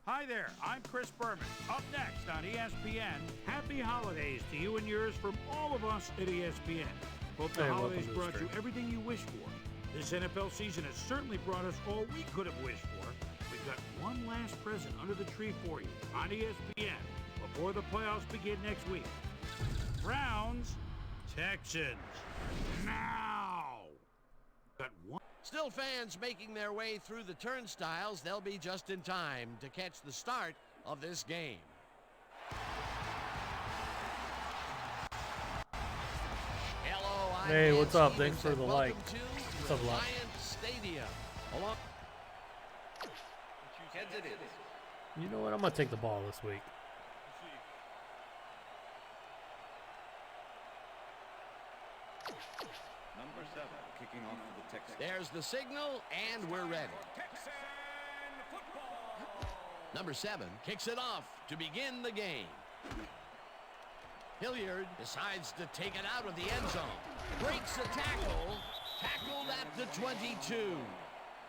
Hi there, I'm Chris Berman. Up next on ESPN, happy holidays to you and yours from all of us at ESPN. Hope the holidays brought you everything you wished for. This NFL season has certainly brought us all we could have wished for. We've got one last present under the tree for you on ESPN before the playoffs begin next week. Browns, Texans. Now! Got one. Still fans making their way through the turnstiles. They'll be just in time to catch the start of this game. Hello, I'm hey, what's up? Stevenson. Thanks for the like. What's up, lot? Stadium. Hello. Heads it is. You know what? I'm going to take the ball this week. Number 7, kicking off for the Texans. There's the signal, and we're ready. Number 7 kicks it off to begin the game. Hilliard decides to take it out of the end zone. Breaks a tackle. Tackled at the 22.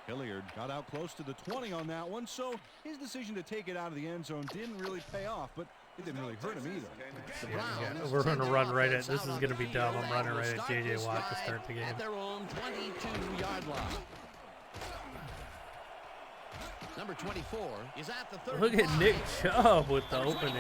Hilliard got out close to the 20 on that one, so his decision to take it out of the end zone didn't really pay off, but it didn't really hurt him either. Yeah, we're going to run right at, this is going to be dumb. I'm running right at J.J. Watt to start the game. At their own 22-yard line. Number 24 is at the 35. Look at Nick Chubb with the opening.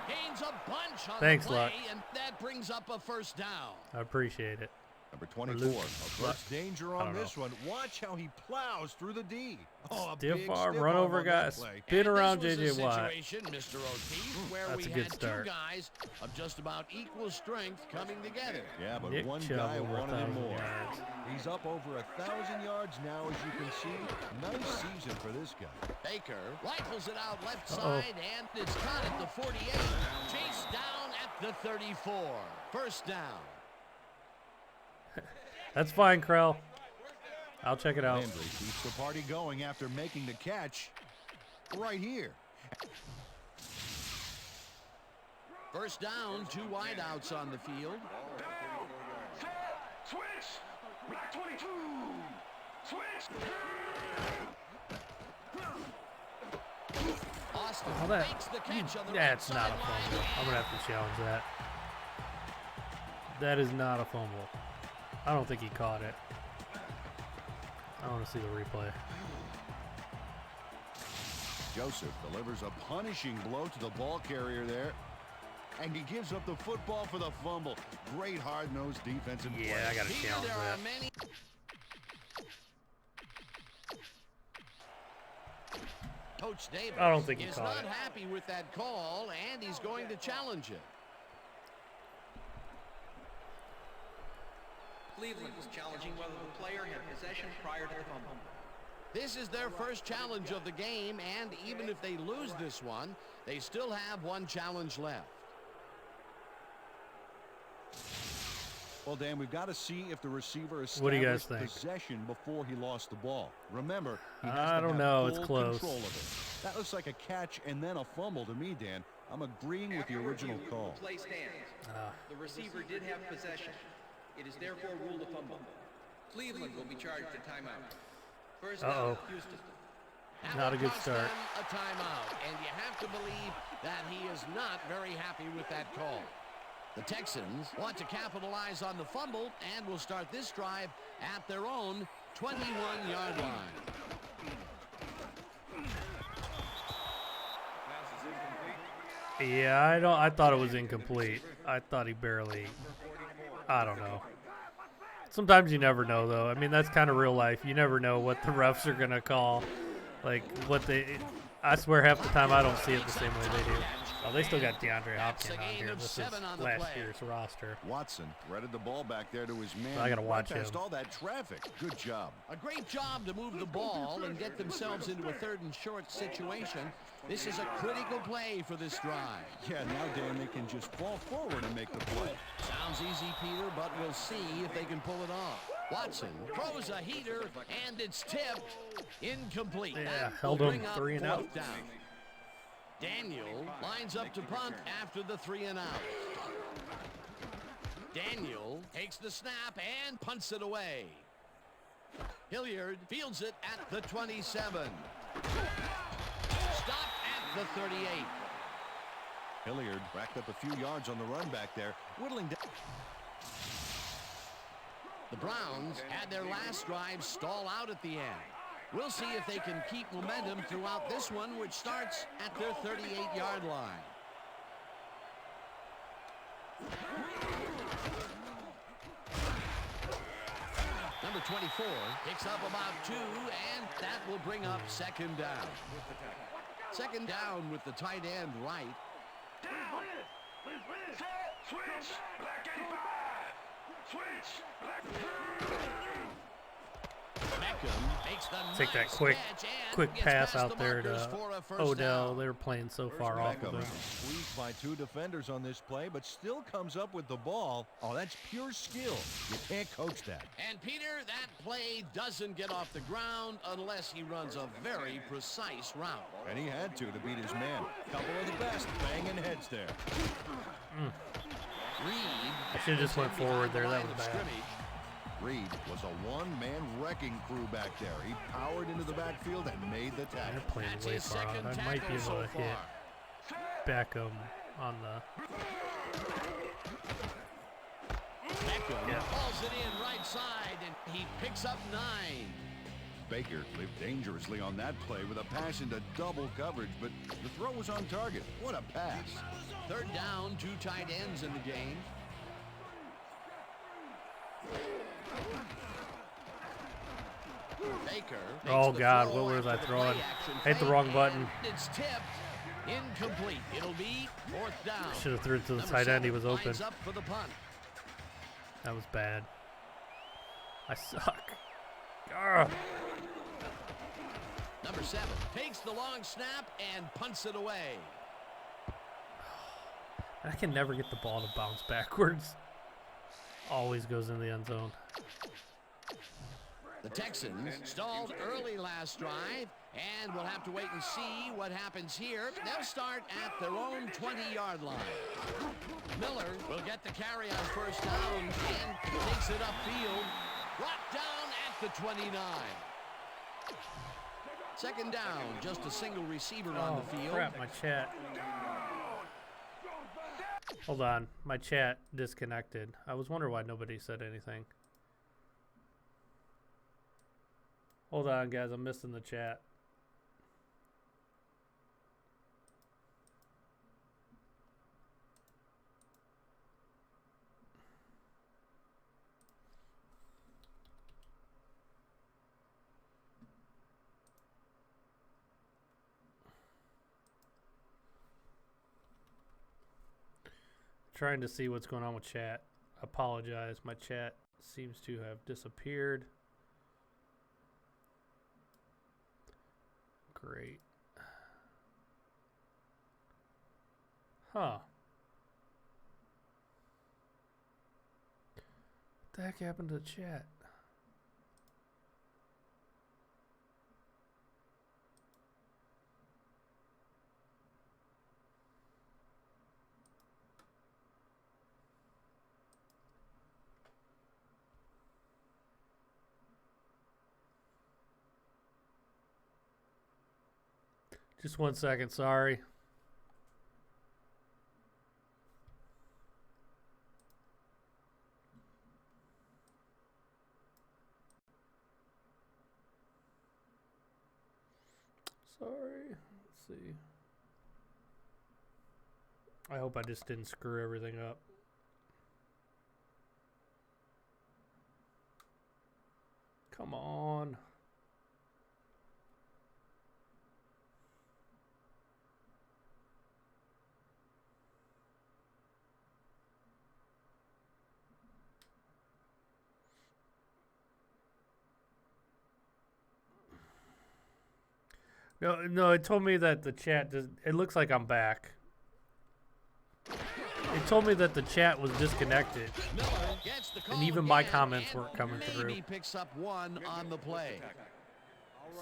Gains a bunch on Thanks, the play, Luck. and that brings up a first down. I appreciate it. Number 24, first danger on this one. Watch how he plows through the D. Oh, stiff arm, run over guys, spin around J.J. Watt. Mr. O'Keefe, where That's we a good had start. 2 guys of just about equal strength coming together. Yeah, but Nick one Chubb guy over wanted him 1,000 more. yards. He's up over 1,000 yards now, as you can see. Nice season for this guy. Baker rifles it out left side, and it's caught at the 48. Chased down at the 34. First down. That's fine, Krell. I'll check it out. Landry keeps the party going after making the catch right here. First down, 2 wideouts on the field. Switch! Black 22! Switch! Austin Oh, that, makes the catch on the that's right not a sideline. fumble. I'm going to have to challenge that. That is not a fumble. I don't think he caught it. I want to see the replay. Joseph delivers a punishing blow to the ball carrier there. And he gives up the football for the fumble. Great hard-nosed defensive play. Yeah, I got to challenge There are that. many. Coach Davis I don't think he is caught not it. happy with that call, and he's going to challenge it. Cleveland is challenging whether the player had possession prior to the fumble. This is their first challenge of the game, and even if they lose this one, they still have one challenge left. Well, Dan, we've got to see if the receiver What do you guys established think? possession before he lost the ball. Remember, he has I to don't have know. full It's close. control of it. That looks like a catch and then a fumble to me, Dan. I'm agreeing with the original call. The play stands. The receiver did have possession. It is therefore ruled a fumble. Cleveland will be charged a timeout. First down, Houston. That Not a will good cost start. them a timeout, and you have to believe that he is not very happy with that call. The Texans want to capitalize on the fumble and will start this drive at their own 21-yard line. Yeah, I thought it was incomplete. I thought he barely. I don't know. Sometimes you never know, though. I mean, that's kind of real life. You never know what the refs are going to call. Like, what they... I swear half the time I don't see it the same way they do. Oh, they still got DeAndre Hopkins on here. This is last year's roster. Watson threaded the ball back there to his man. I got to watch past him. all that traffic. Good job. A great job to move the ball and get themselves into a 3rd and short situation. This is a critical play for this drive. Yeah, now, Dan, they can just fall forward and make the play. Sounds easy, Peter, but we'll see if they can pull it off. Watson throws a heater, and it's tipped. Incomplete. Yeah, That held will him bring up 3 and out. 4th down. Daniel lines up to punt after the 3 and out. Daniel takes the snap and punts it away. Hilliard fields it at the 27. Stopped at the 38. Hilliard racked up a few yards on the run back there, whittling down. The Browns had their last drive stall out at the end. We'll see if they can keep momentum throughout this one, which starts at their 38-yard line. Number 24 picks up about 2, and that will bring up second down. Second down with the tight end right. Switch, black and 5. Switch, black. Beckham makes the Take that nice quick catch and quick gets pass past out the there markers to for a first Odell. down. They were playing so far off of him. Squeezed by 2 defenders on this play, but still comes up with the ball. Oh, that's pure skill. You can't coach that. And Peter, that play doesn't get off the ground unless he runs a very precise route. And he had to beat his man. Couple of the best banging heads there. Reed, I should have just went forward there. That was bad. Reed was a one-man wrecking crew back there. He powered into the backfield and made the tackle. They're playing That's way his far out. second I might be tackle able to so hit far. Beckham on the. Beckham pulls it in right side, and he picks up 9. Baker lived dangerously on that play with a pass into double coverage, but the throw was on target. What a pass. Third down, 2 tight ends in the game. Baker. Oh God, what was I throwing? I hit the wrong button. It's tipped. Incomplete. It'll be 4th down. Should have threw it to the Number tight end. He 7 was open. lines up for the punt. That was bad. I suck. Ugh. Number 7 takes the long snap and punts it away. I can never get the ball to bounce backwards. Always goes in the end zone. The Texans stalled early last drive, and we'll have to wait and see what happens here. They'll start at their own 20-yard line. Miller will get the carry on first down and takes it upfield. Brought down at the 29. Second down, just a single receiver on the field. Crap, my chat. Hold on, my chat disconnected. I was wondering why nobody said anything. Hold on, guys, I'm missing the chat. Trying to see what's going on with chat. Apologize, my chat seems to have disappeared. Great. Huh. What the heck happened to the chat? Just 1 second, sorry. Sorry. Let's see. I hope I just didn't screw everything up. Come on. No, it told me that the chat does. It looks like I'm back. It told me that the chat was disconnected, and even my comments weren't coming through. Maybe picks up 1 on the play.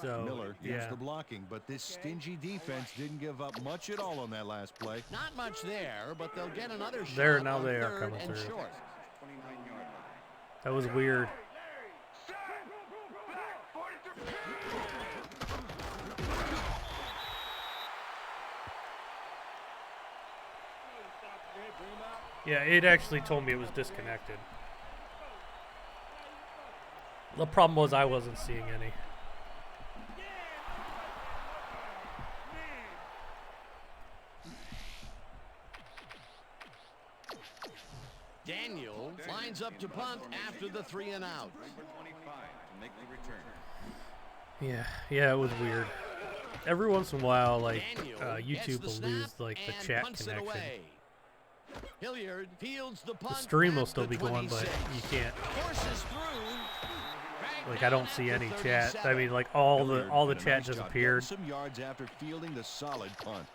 So Miller gets yeah, the blocking, but this stingy defense didn't give up much at all on that last play. Not much there, but they'll get another shot. There, now on they are 3rd coming and through. short. that was weird. Yeah, it actually told me it was disconnected. The problem was I wasn't seeing any. Daniel lines up to punt after the 3 and out. Number 25 to make the return. Yeah, it was weird. Every once in a while, like Daniel YouTube gets the will snap lose like the and chat punts it connection. away. Hilliard fields the The punt stream will at still the be going, but 26. you can't. Forces through. Like I don't see any chat. I mean, like all the chat disappeared. Some yards after fielding the solid punt.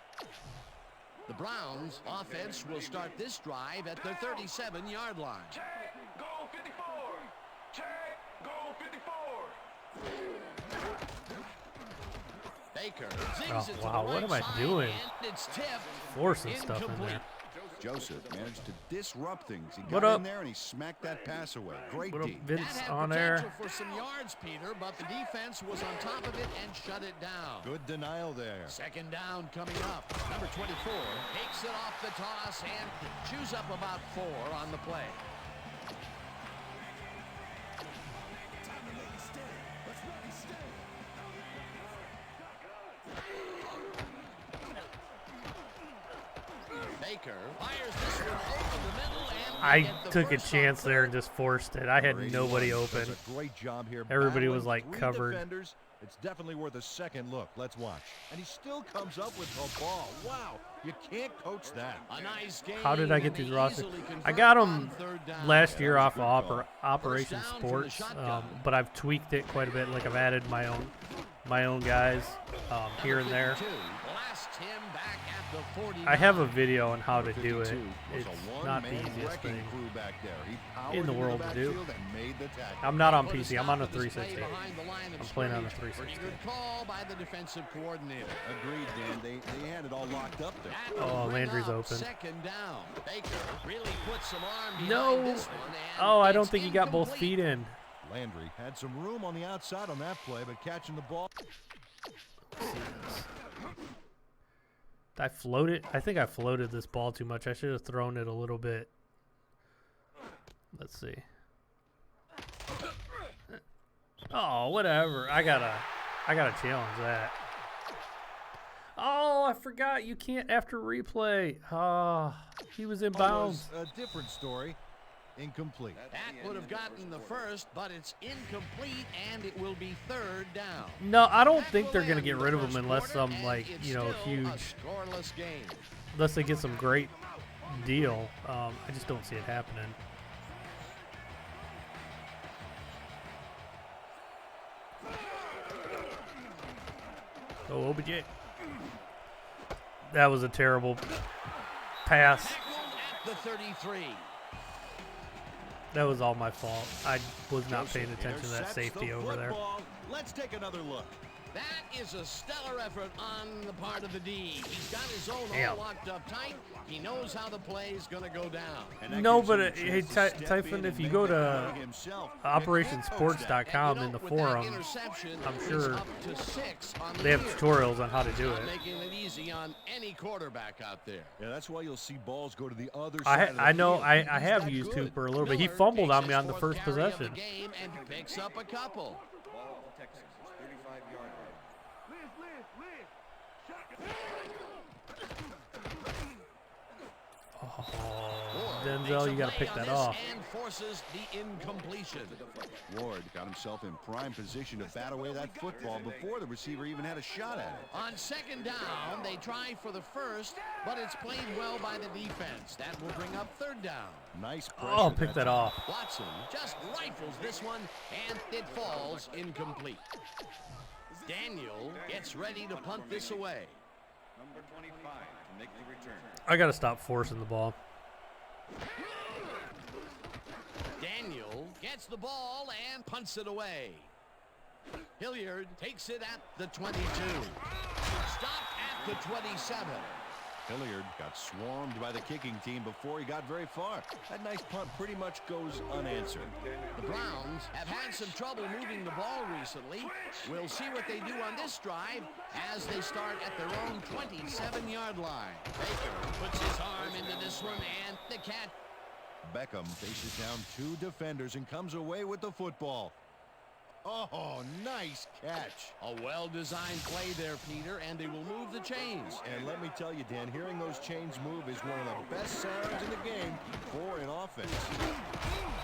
The Browns offense will start this drive at their 37-yard line. Check, goal 54. Check, goal 54. Baker Oh, zings it to wow, the what right am I side, doing? and it's tipped. Forcing stuff in Incomplete. there. Joseph managed to disrupt things. He What got up? in there and he smacked that pass away. Great What up, D. That Vince had on potential there? for some yards, Peter, but the defense was on top of it and shut it down. Good denial there. Second down coming up. Number 24 takes it off the toss and chews up about 4 on the play. Baker fires this one over the middle and I get the took a first chance on there and just forced it. I had nobody open. Does a great job here. Everybody was, battling like, 3 covered. defenders. It's definitely worth a second look. Let's watch. And he still comes up with the ball. Wow, you can't coach that. A nice game, How did I get and these they rosters? easily I convert got on them third down. last year that was off a of good call. Operation First down from the Sports, shotgun. but I've tweaked it quite a bit. Like I've added my own guys here and there. Blasts him back at the 49. I have a video on how to do it. 52 was It's a not the one-man easiest wrecking thing crew back there. He powered in the into world to do. backfield and made the tackle. I'm not on Put a PC. I'm on a stop to this play 360. behind the line of I'm playing on a scrimmage. 360. Pretty good call by the defensive coordinator. Agreed, Dan. They had it all locked up there. That will Oh, bring Landry's up open. Second down. Baker really puts some arm behind No. this one, and Oh, I don't it's think he got both incomplete. feet in. Landry had some room on the outside on that play, but catching the ball. I floated. I think I floated this ball too much. I should have thrown it a little bit. Let's see. Oh, whatever. I gotta challenge that. Oh, I forgot. You can't after replay. Oh, he was in bounds. Was a different story. Incomplete. That would have gotten the first, but it's incomplete, and it will be third down. No, I don't That think will they're gonna end get the rid of first him unless quarter, some and like it's you know still huge, a scoreless game. unless they get some great deal. I just don't see it happening. Oh, OBJ. That was a terrible pass. At the 33. That was all my fault. I was not paying Joseph attention to that intercepts safety the over there. football. Let's take another look. That is a stellar effort on the part of the D. He's got his own Damn. all locked up tight. He knows how the play is going to go down. And that No, gives but him a hey, chance to step Typhon, in if and you make go the to play himself. OperationSports.com And, in the with that forum, interception, I'm he's sure up to 6 on the they have year. tutorials on how to do Not it. making it easy on any quarterback out there. Yeah, that's why you'll see balls go to the other side of the I know. field. I He's have that used good. Hooper a little bit. He Miller fumbled takes on me his on the fourth first carry of the possession. game and picks up a couple. Ball at the Texans, 35-yard line. Oh, Ward Denzel, makes a you got to play pick on that this off. and forces the incompletion. Ward got himself in prime position to bat away that football before the receiver even had a shot at it. On second down, they try for the first, but it's played well by the defense. That will bring up third down. Nice pressure. Oh, pick that time. off. Watson just rifles this one, and it falls incomplete. Daniel gets ready to punt this away. Number 25 to make the return. I got to stop forcing the ball. Daniel gets the ball and punts it away. Hilliard takes it at the 22. Stopped at the 27. Hilliard got swarmed by the kicking team before he got very far. That nice punt pretty much goes unanswered. The Browns have had some trouble moving the ball recently. We'll see what they do on this drive as they start at their own 27-yard line. Baker puts his arm into this one, and the catch Beckham faces down 2 defenders and comes away with the football. Oh, nice catch. A well-designed play there, Peter, and they will move the chains. And let me tell you, Dan, hearing those chains move is one of the best sounds in the game for an offense.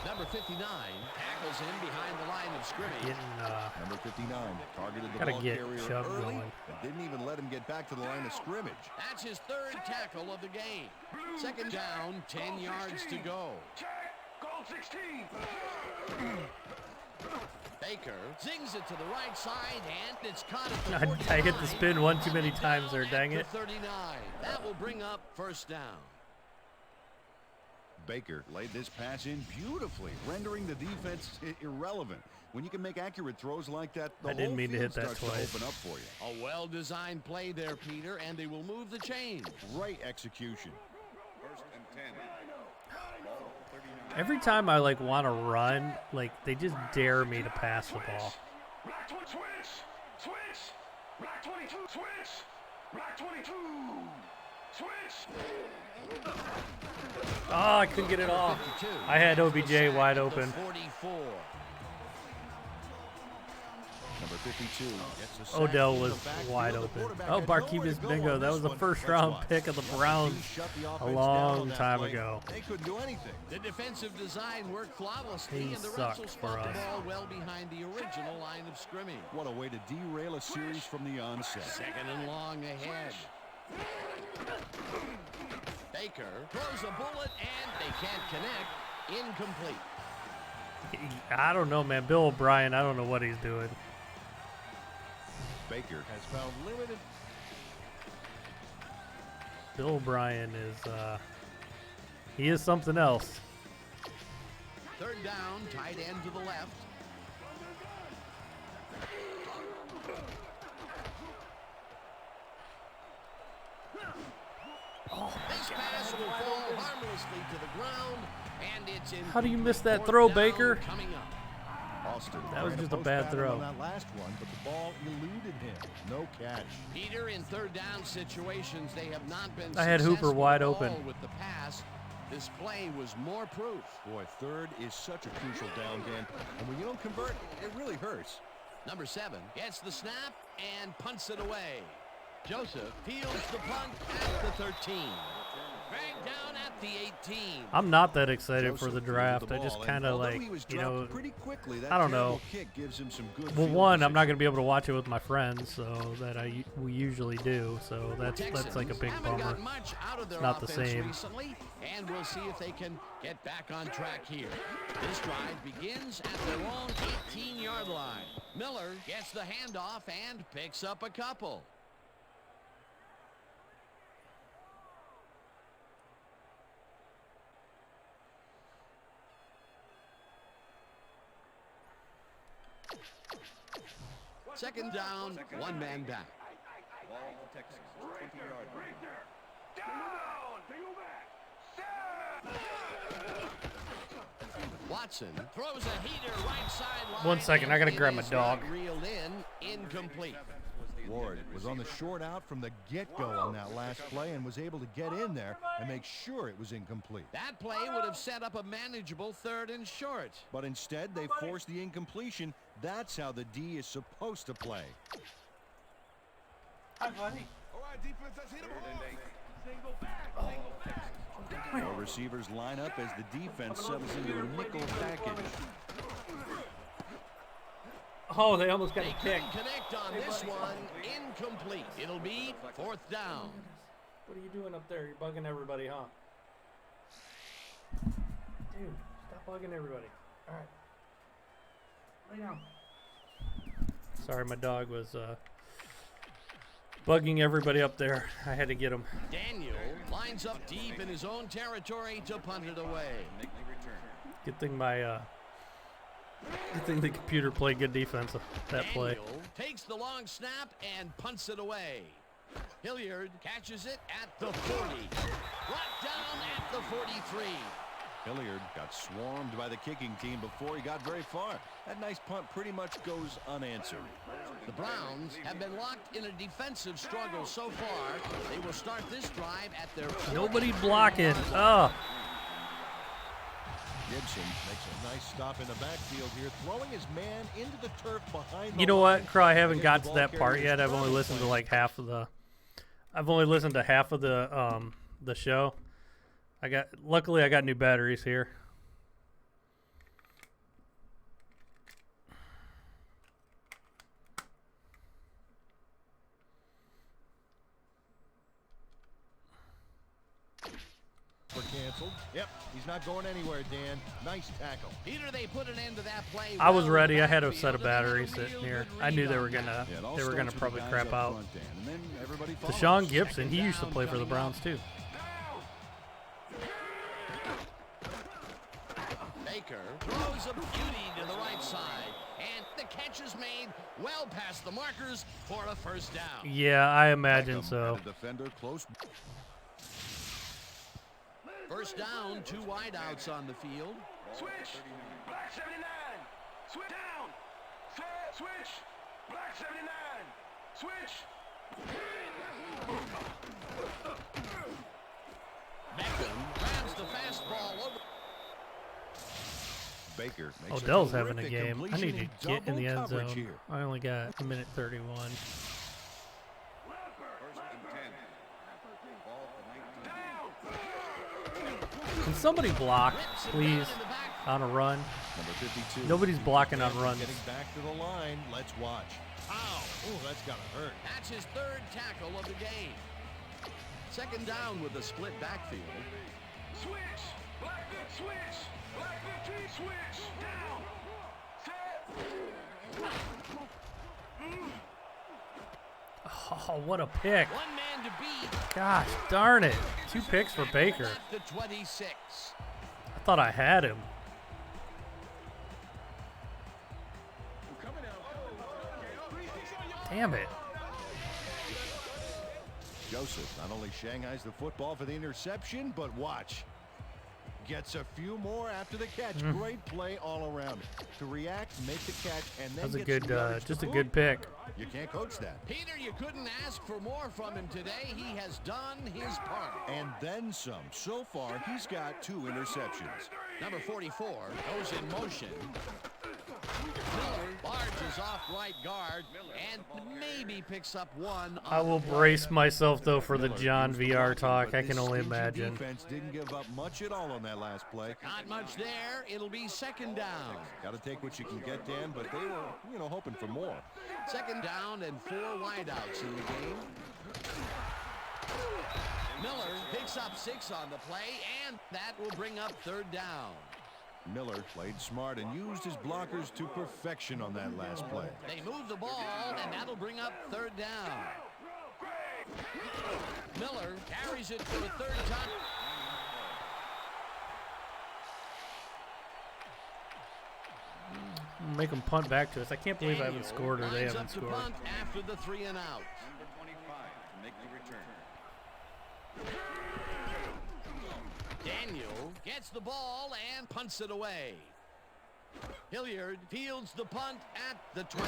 Number 59 tackles him behind the line of scrimmage. Number 59 targeted the Gotta ball get carrier Chubb early, going. but didn't even let him get back to the line of scrimmage. That's his 3rd tackle of the game. 2nd down, 10 yards to go. Check. Goal 16. Baker zings it to the right side, and it's caught at the 49. I hit the spin one too many times there, dang it. 39. That will bring up 1st down. Baker laid this pass in beautifully, rendering the defense irrelevant. When you can make accurate throws like that, the I didn't whole mean to field hit that starts twice. to open up for you. A well-designed play there, Peter, and they will move the chains. Great execution. 1st and 10. Ball 39. Every time I like want to run, like they just dare me to pass the ball. Black 20, switch. Black 22, switch. Black 22, switch. Oh, I couldn't get it off. 52. I had OBJ wide open. 44. Number 52 gets a sack Odell in the was backfield. wide The open. quarterback Oh, had nowhere Barkevius to go Bingo. on That this was the one. first Let's round watch. pick of the The Browns Vikings shut the a offense down long on that time play. ago. They couldn't do anything. The defensive design worked flawlessly, He and the refs sucks will for spot the us. ball well behind the original line of scrimmage. What a way to derail a series from the onset. 2nd and long ahead. Baker throws a bullet, and they can't connect. Incomplete. I don't know, man. Bill O'Brien, I don't know what he's doing. Baker has found limited. Bill O'Brien is, he is something else. 3rd down, tight end to the left. This pass will fall harmlessly to the ground, and it's in. How do you miss that 4th throw, down Baker? Coming up. Austin That was ran just a post bad pattern throw. on that last one, but the ball eluded him. No catch. Peter, in 3rd down situations, they have not been I had Hooper successful wide at all open. with the pass. This play was more proof. Boy, 3rd is such a crucial down, Dan. And when you don't convert, it really hurts. Number 7 gets the snap and punts it away. Joseph fields the punt at the 13. Dragged down at the 18. I'm not that excited for Joseph the fielded draft. the I just ball, kind and of although like, he was you dropped know, pretty quickly, that I don't terrible know. kick gives him some good well, field one, I'm not position. going to be able to watch it with my friends, so that we usually do. So that's like a big haven't bummer. got much out of their Not the offense same. recently, and we'll see if they can get back on track here. This drive begins at their own 18-yard line. Miller gets the handoff and picks up a couple. Second down, 1 man back. Ball Texans, 20-yard line. Down. Watson throws a heater right sideline. 1 second, I gotta grab my dog. Reeled in, incomplete. Ward was on the short out from the get-go on that last play and was able to get in there and make sure it was incomplete. That play would have set up a manageable 3rd and short. But instead, they forced the incompletion. That's how the D is supposed to play. All right, defense, let's hit him hard. Our receivers line up as the defense settles into a nickel package. Oh, they almost got They a kick. couldn't connect on this one. Incomplete. It'll be 4th down. What are you doing up there? You're bugging everybody, huh? Dude, stop bugging everybody. All right. Lay down. Sorry, my dog was bugging everybody up there. I had to get him. Daniel lines up deep in his own territory to punt it away. Make the return. Good thing the computer played good defense that play. Daniel takes the long snap and punts it away. Hilliard catches it at the 40. Brought down at the 43. Hilliard got swarmed by the kicking team before he got very far. That nice punt pretty much goes unanswered. The Browns have been locked in a defensive struggle so far. They will start this drive at their 40. Nobody blocking. Oh. Gibson makes a nice stop in the backfield here, throwing his man into the turf behind the You know line. what, Crow? I haven't got to Ball that part carrier's yet. I've only first listened to play. like half of the. I've only listened to half of the show. Luckily I got new batteries here. For canceled. Yep, he's not going anywhere, Dan. Nice tackle. Peter, they put an end to that play. I was well in ready. the I had a backfield, set of and they had a batteries real sitting here. good I knew read they on were that. gonna Yeah, it all they were starts gonna with the probably guys crap up out. front, Dan, and then everybody follows. Deshaun Gibson, he used to play for the Browns too. Baker throws a beauty to the right side, and the catch is made well past the markers for a first down. Yeah, I imagine Beckham so. had a defender close. First down, 2 wideouts on the field. Switch. Black 79. Switch down. Switch. Black 79. Switch. Beckham grabs the fastball over. Baker makes Odell's a having a terrific game. I completion need to get in the double end coverage zone. here. I only got a minute 31. First and 10. Ball at the 19. Can somebody block, Whips it please, down in the back. on a run? Number 52. Nobody's blocking on runs. Getting back to the line. Let's watch. Ow. Oh, that's got to hurt. That's his 3rd tackle of the game. Second down with a split backfield. Switch. Black switch. Black 15. Switch. Down. Oh, what a pick. 1 man to beat. Gosh darn it. 2 picks for Baker. At the 26. I thought I had him. Damn it. Joseph not only Shanghai's the football for the interception, but watch. Gets a few more after the catch. Great play all around. To react, make the catch, and then That was a get good, some yardage to just a boot. good pick. You can't coach that. Peter, you couldn't ask for more from him today. He has done his part. And then some. So far, he's got 2 interceptions. Number 44 goes in motion. Miller barges off right guard and maybe picks up one. I will brace myself, though, for the John VR talk. I can only This stingy imagine. Defense didn't give up much at all on that last play. Not much there. It'll be second down. Got to take what you can get, Dan, but they were, hoping for more. Second down and 4 wideouts in the game. Miller picks up 6 on the play, and that will bring up 3rd down. Miller played smart and used his blockers to perfection on that last play. They move the ball, and that'll bring up 3rd down. Miller carries it for a 3rd time. Make them punt back to us. I can't believe I haven't Daniel scored or they lines haven't up to scored. punt after the 3 and out. Number 25 to make the return. Daniel gets the ball and punts it away. Hilliard fields the punt at the 22.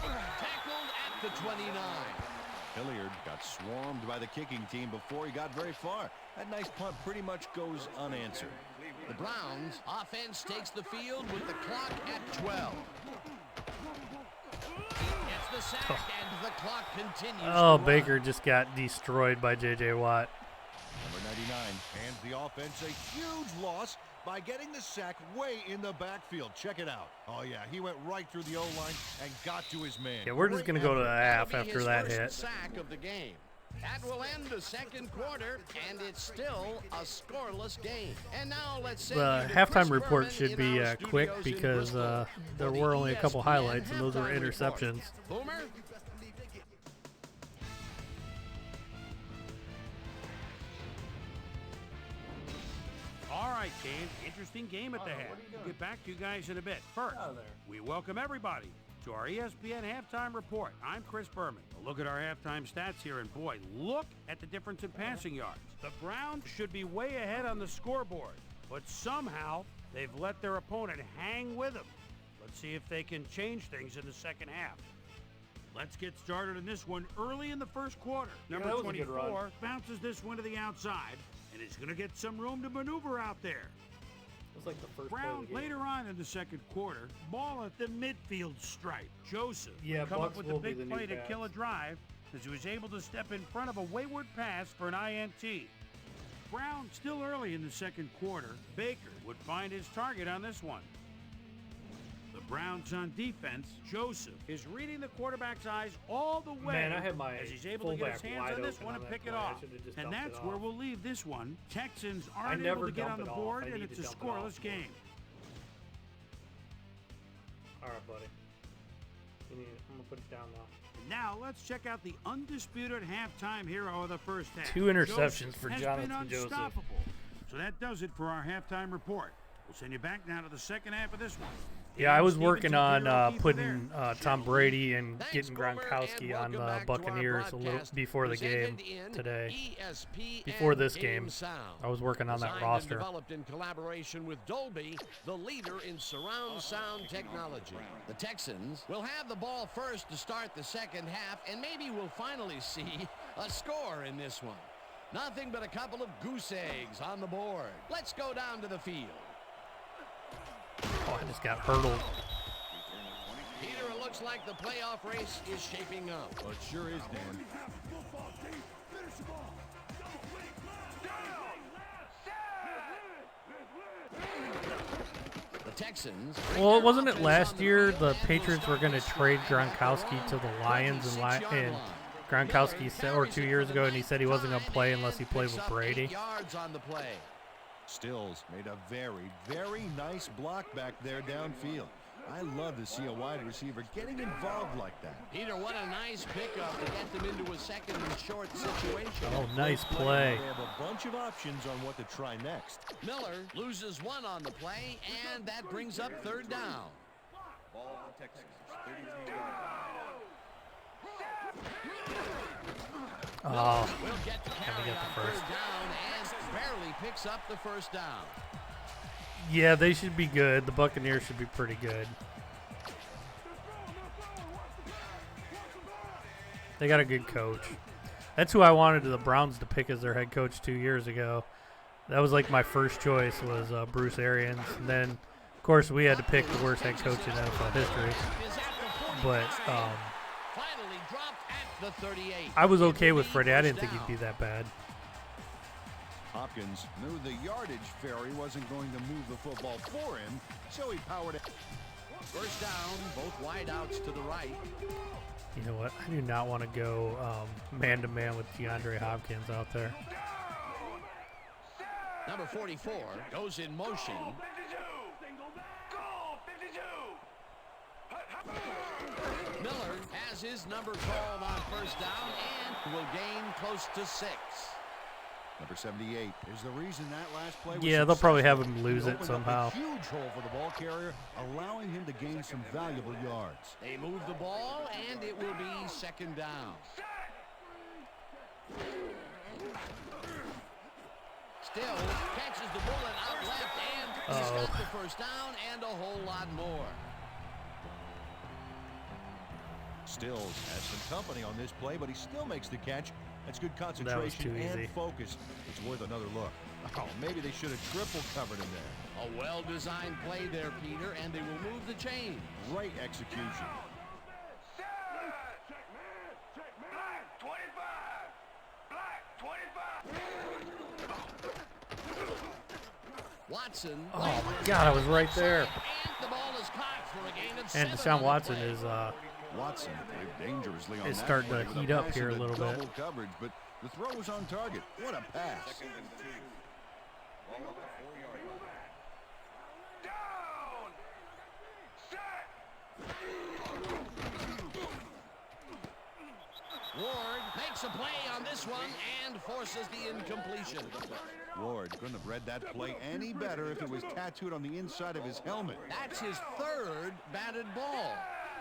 Tackled at the 29. Hilliard got swarmed by the kicking team before he got very far. That nice punt pretty much goes unanswered. The Browns offense takes the field with the clock at 12. Gets the sack and the clock continues. Oh, to Baker run. just got destroyed by J.J. Watt. Number 99 hands the offense a huge loss by getting the sack way in the backfield. Check it out. Oh, yeah, he went right through the O-line and got to his man. Yeah, we're just going to go to the half That'll be after his that first hit. sack of the game. That will end the second quarter, and it's still a scoreless game. And now let's send The you to halftime Chris report Berman should in be our quick studios in because Bristol there for the were only a couple ESPN highlights, and those were halftime report. interceptions. Boomer? All right, Dave. Interesting game at the half. We'll get back to you guys in a bit. First, we welcome everybody to our ESPN Halftime Report. I'm Chris Berman. A look at our halftime stats here, and boy, look at the difference in passing yards. The Browns should be way ahead on the scoreboard, but somehow they've let their opponent hang with them. Let's see if they can change things in the second half. Let's get started in this one early in the first quarter. Number that was a good run. 24 bounces this one to the outside, and he's going to get some room to maneuver out there. was like the first play Brown of the game. later on in the second quarter, ball at the midfield stripe. Joseph Yeah, would come Bucks up with the will be big the new play to Pats. kill a drive as he was able to step in front of a wayward pass for an INT. Brown still early in the second quarter. Baker would find his target on this one. The Browns on defense. Joseph is reading the quarterback's eyes all the way Man, I had my as he's able to get his fullback hands wide on this open one on and that pick it play. I off. should have just And dumped it that's where off. we'll leave this one. Texans I aren't never able to get dump on the it off. board, I and need it's to a dump it off. scoreless game. All right, buddy. I'm going to put it down now. Now let's check out the undisputed halftime hero of the first half. 2 interceptions Joseph for has Jonathan been Joseph. unstoppable. So that does it for our halftime report. We'll send you back now to the second half of this one. Yeah, I was Steven working on Topiero, keep it putting there. Tom Brady and Thanks, getting Boomer, Gronkowski and on welcome the back to our Buccaneers a little broadcast before the game presented in today. ESPN Before this game, Sound. I was working on that Designed roster. And developed in collaboration with Dolby, the leader in surround sound technology. The Texans will have the ball first to start the second half, and maybe we'll finally see a score in this one. Nothing but a couple of goose eggs on the board. Let's go down to the field. Oh, I just got hurdled. Peter, it looks like the playoff race is shaping up. Well, it sure is, Dan. The Texans. Well, wasn't it last year the Patriots were going to trade Gronkowski to the Lions and Gronkowski said, or 2 years ago, and he said he wasn't going to play unless he played with Brady. Yards on the play. Stills made a very, very nice block back there downfield. I love to see a wide receiver getting involved like that. Peter, what a nice pickup to get them into a second and short situation. Oh, nice play. They have a bunch of options on what to try next. Miller loses one on the play, and that brings up third down. Ball for Texans. 33 yards. Oh, Will get the carry get the on first. third down and barely picks up the first down. yeah, they should be good. The Buccaneers should be pretty good. They got a good coach. That's who I wanted the Browns to pick as their head coach 2 years ago. That was like my first choice was Bruce Arians. And then, of course, we had to pick the worst head coach in NFL history. Is at the 40. But Finally dropped at the 38. I was okay with Freddie. I didn't think he'd be that bad. Hopkins knew the yardage fairy wasn't going to move the football for him, so he powered it. First down, both wideouts to the right. You know what? I do not want to go man-to-man with DeAndre Hopkins out there. Number 44 goes in motion. Miller has his number called on first down and will gain close to 6. Number 78 is the reason that last play was Yeah, they'll probably have successful. him lose He it opened somehow. up a huge hole for the ball carrier, allowing him to gain some valuable yards. They move the ball, and it will be second down. Still catches the bullet out left, and he's got the first down and a whole lot more. Stills has some company on this play, but he still makes the catch. That's good too concentration and easy. focus. It's worth another look. Oh, maybe they should have triple covered him there. A well-designed play there, Peter, and they will move the chain. Great execution. Black 25. Black 25. Watson. Oh, my God, I was right there. And the ball is caught for a gain of And 7 Deshaun on the Watson play. is Watson played dangerously on It's that starting play to with a heat up pass here a into little bit. double coverage, but the throw was on target. What a pass. Second and 2. Ball at the 4-yard line. Down. Set. Ward makes a play on this one and forces the incompletion. Ward couldn't have read that play any better if it was tattooed on the inside of his helmet. That's his third batted ball.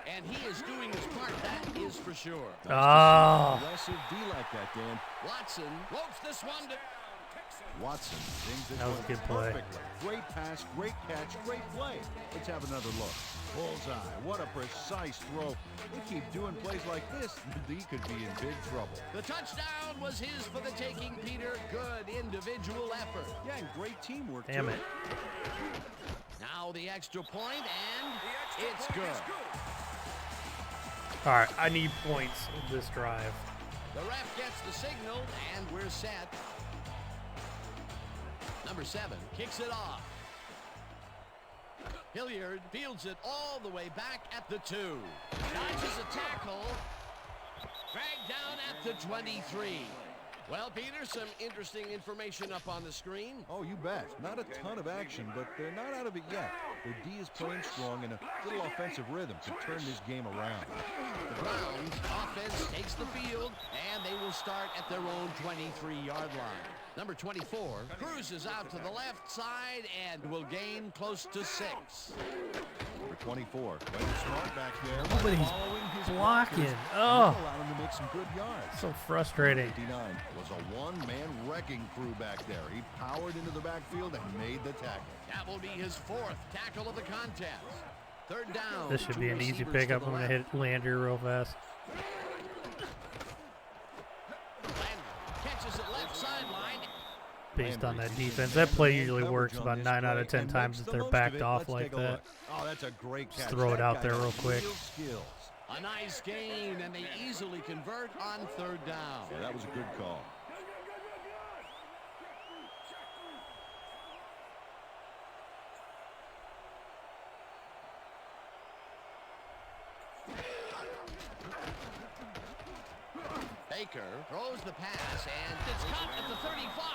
And he is doing his part, that is for sure. Oh, Aggressive D like that, Dan. Watson ropes this one down. Watson sings this That was one a good play. perfectly. Great pass, great catch, great play. Let's have another look. Bullseye. What a precise throw. They keep doing plays like this, he could be in big trouble. The touchdown was his for the taking, Peter. Good individual effort. Yeah, and great teamwork, Damn too. it. Now the extra point, and it's good. All right, I need points this drive. The ref gets the signal, and we're set. Number 7 kicks it off. Hilliard fields it all the way back at the 2. Dodges a tackle. Dragged down at the 23. Well, Peter, some interesting information up on the screen. Oh, you bet. Not a ton of action, but they're not out of it yet. Their D is playing strong, and a little offensive rhythm to turn this game around. The Browns offense takes the field, and they will start at their own 23-yard line. Number 24 cruises out to the left side and will gain close to 6. Number 24, playing smart back there. Nobody's Following his blocking. blockers, Oh. and allowed him to make some good yards. So frustrating. 59 was a one-man wrecking crew back there. He powered into the backfield and made the tackle. That will be his 4th tackle of the contest. 3rd down. This should two be an easy receivers pickup. to I'm the going to left. hit Landry real fast. Landry catches it left sideline. Based on that Landry defense. sees That play man usually coverage works on about this 9 out play of 10 and times makes if the they're most of backed it. off Let's like take a that. look. Oh, that's a great catch. throw it That out guy there has real quick. real skills. A nice gain, and they easily convert on 3rd down. Yeah, that was a good call. Baker throws the pass, and it's caught at the 35.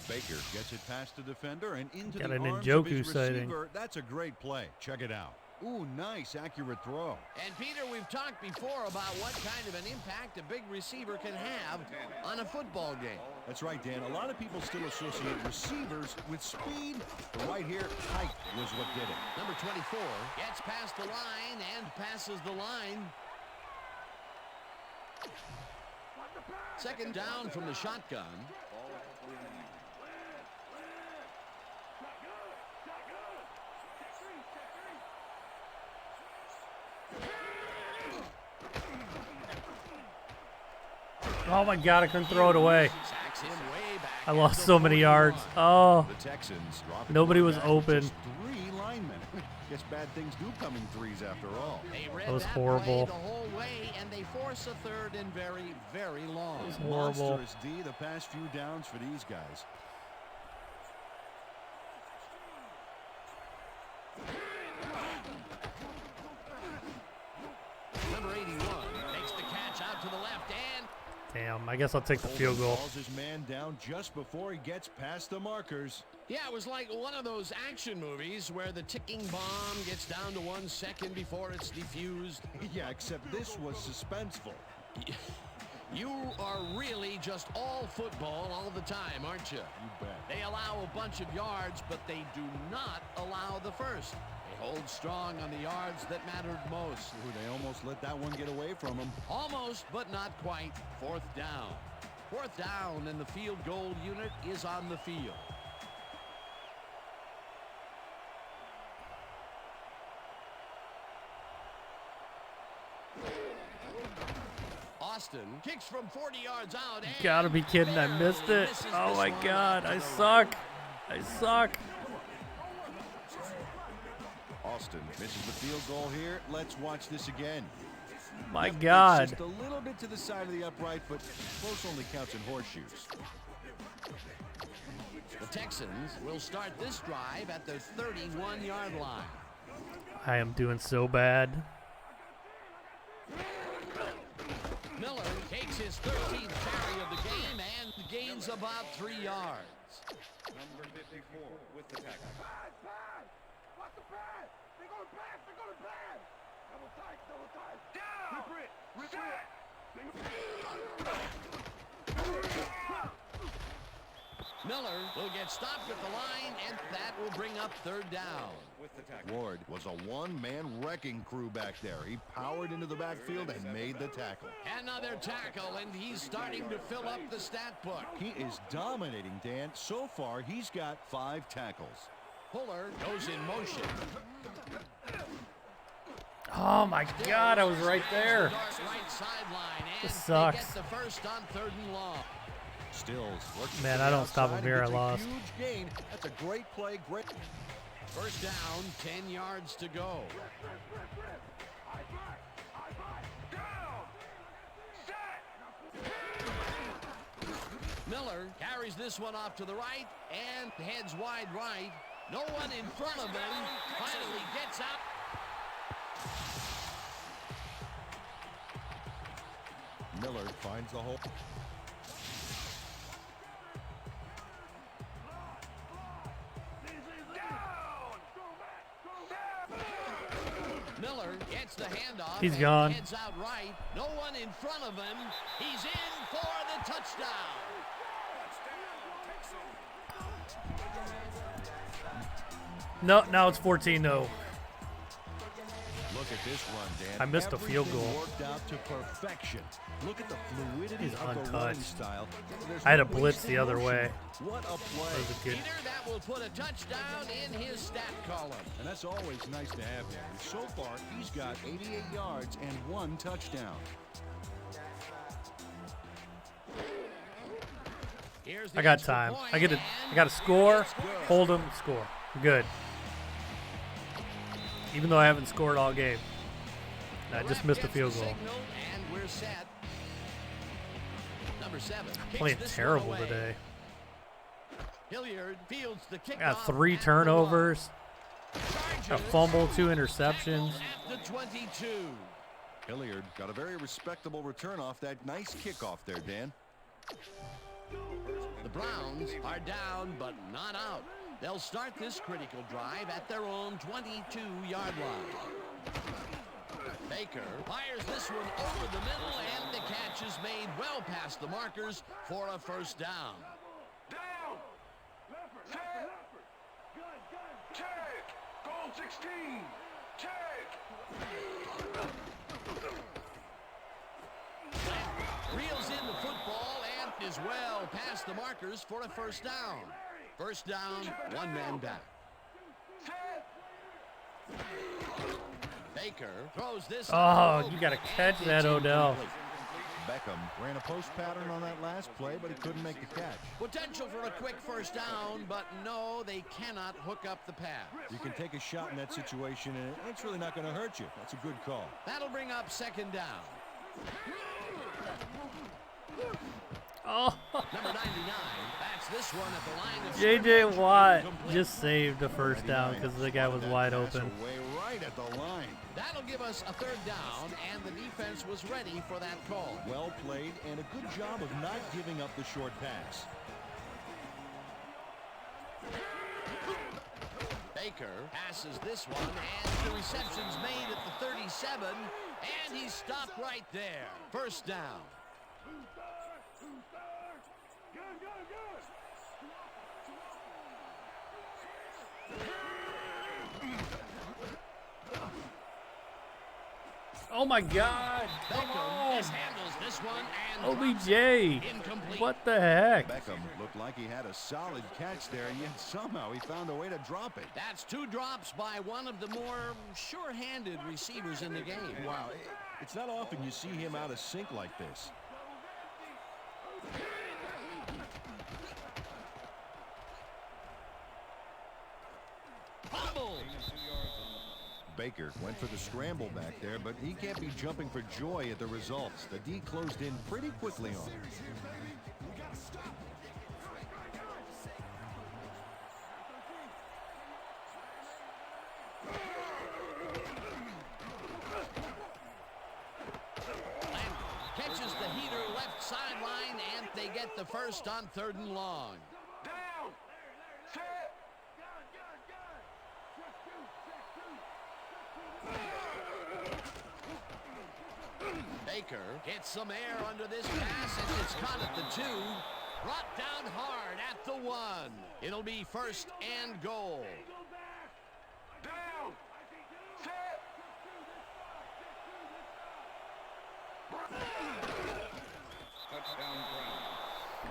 Baker gets it past the defender and into Got the an arms of his Njoku sighting. receiver. That's a great play. Check it out. Ooh, nice, accurate throw. And Peter, we've talked before about what kind of an impact a big receiver can have on a football game. That's right, Dan. A lot of people still associate receivers with speed, but right here, height was what did it. Number 24 gets past the line and passes the line. 2nd down from the shotgun. Oh my God, I couldn't throw it away. Sacks him way back. I at lost the so many 41. yards. Oh, The Texans dropping Nobody one was back with open. just 3 linemen. Guess bad things do come in threes after all. They read That was play horrible. the whole way, and they force a 3rd and very, very long. horrible. Monstrous D the past few downs for these guys. Number 81 makes the catch out to the left, and damn. I guess I'll take the field goal. Calls his man down just before he gets past the markers. yeah, it was like one of those action movies where the ticking bomb gets down to 1 second before it's defused. Yeah, except this was suspenseful. You are really just all football all the time, aren't you? You bet. They allow a bunch of yards, but they do not allow the first. They hold strong on the yards that mattered most. Ooh, they almost let that one get away from him. Almost, but not quite. 4th down. 4th down, and the field goal unit is on the field. Austin kicks from 40 yards out. And Gotta be kidding, I missed barely it. misses Oh this my one God, out to I the suck. I suck. Austin misses the field goal here. Let's watch this again. My It's God. just a little bit to the side of the upright, but close only counts in horseshoes. The Texans will start this drive at their 31-yard line. I am doing so bad. Miller takes his 13th carry of the game and gains about 3 yards. Number 54 with the tackle. Watch the pass! They're going to pass! They're going to pass! Double tight! Double tight! Down! Rip it! Miller will get stopped at the line, and that will bring up 3rd down. With the tackle. Ward was a one-man wrecking crew back there. He powered into the backfield and made the tackle. Another tackle, and he's starting to fill up the stat book. He is dominating, Dan. So far, he's got 5 tackles. Fuller goes in motion. Oh my God, I was right there. Right sideline, and This sucks. they get the first on 3rd and long. Stills working Man, to I the don't stop him outside here, and I gets a lost. Huge gain. That's a great play. Great. First down, 10 yards to go. Miller carries this one off to the right and heads wide right. No one in front of him. Finally gets out. Miller finds the hole. Miller gets the handoff. He's and gone. Heads out right. No one in front of him. He's in for the touchdown. No, now it's 14-0. Look at this run, Dan. I missed a field goal. Everything worked out to perfection. Look at the fluidity He's of the running untouched. style. There's I had no a blitz wasted the other motion. way. What a That play. was a good. Peter, that will put a touchdown in his stat column. And that's always nice to have him. So far, he's got 88 yards and 1 touchdown. Here's the I got extra time. point, I got to and score, it's good. hold him, score. Good. Even though I haven't scored all game. I just missed a field goal. Signal, and we're set. Number 7. Playing terrible today. Hilliard fields the kickoff Got 3 at the turnovers, one. a Chargers fumble, 2 interceptions. at the 22. Hilliard got a very respectable return off that nice kickoff there, Dan. The Browns are down, but not out. They'll start this critical drive at their own 22-yard line. Baker fires this one over the middle, and the catch is made well past the markers for a first down. Down! Set! Check! Goal 16! Check! Reels in the football and is well past the markers for a first down. First down, 1 man back. Baker throws this. Oh, you got to catch that, Odell. Beckham ran a post pattern on that last play, but he couldn't make the catch. Potential for a quick first down, but no, they cannot hook up the pass. You can take a shot in that situation, and it's really not going to hurt you. That's a good call. That'll bring up second down. Oh, Number 99 bats this one at the line of J.J. scrimmage. Watt Incomplete. just saved the first down because the guy was That wide pass open. Away right at the line. That'll give us a third down, and the defense was ready for that call. Well played, and a good job of not giving up the short pass. Baker passes this one, and the reception's made at the 37, and he's stopped right there. First down. Oh my God! Come Beckham on, mishandles this one and drops OBJ! it. Incomplete. What the heck? Beckham looked like he had a solid catch there, yet somehow he found a way to drop it. That's 2 drops by one of the more sure-handed receivers in the game. Wow, it's not often you see him out of sync like this. Fumble. Baker went for the scramble back there, but he can't be jumping for joy at the results. The D closed in pretty quickly on him. Catches the heater left sideline, and they get the first on 3rd and long. Down! Set! Baker gets some air under this pass, and it's caught at the 2. Brought down hard at the 1. It'll be first and goal. Down! Set!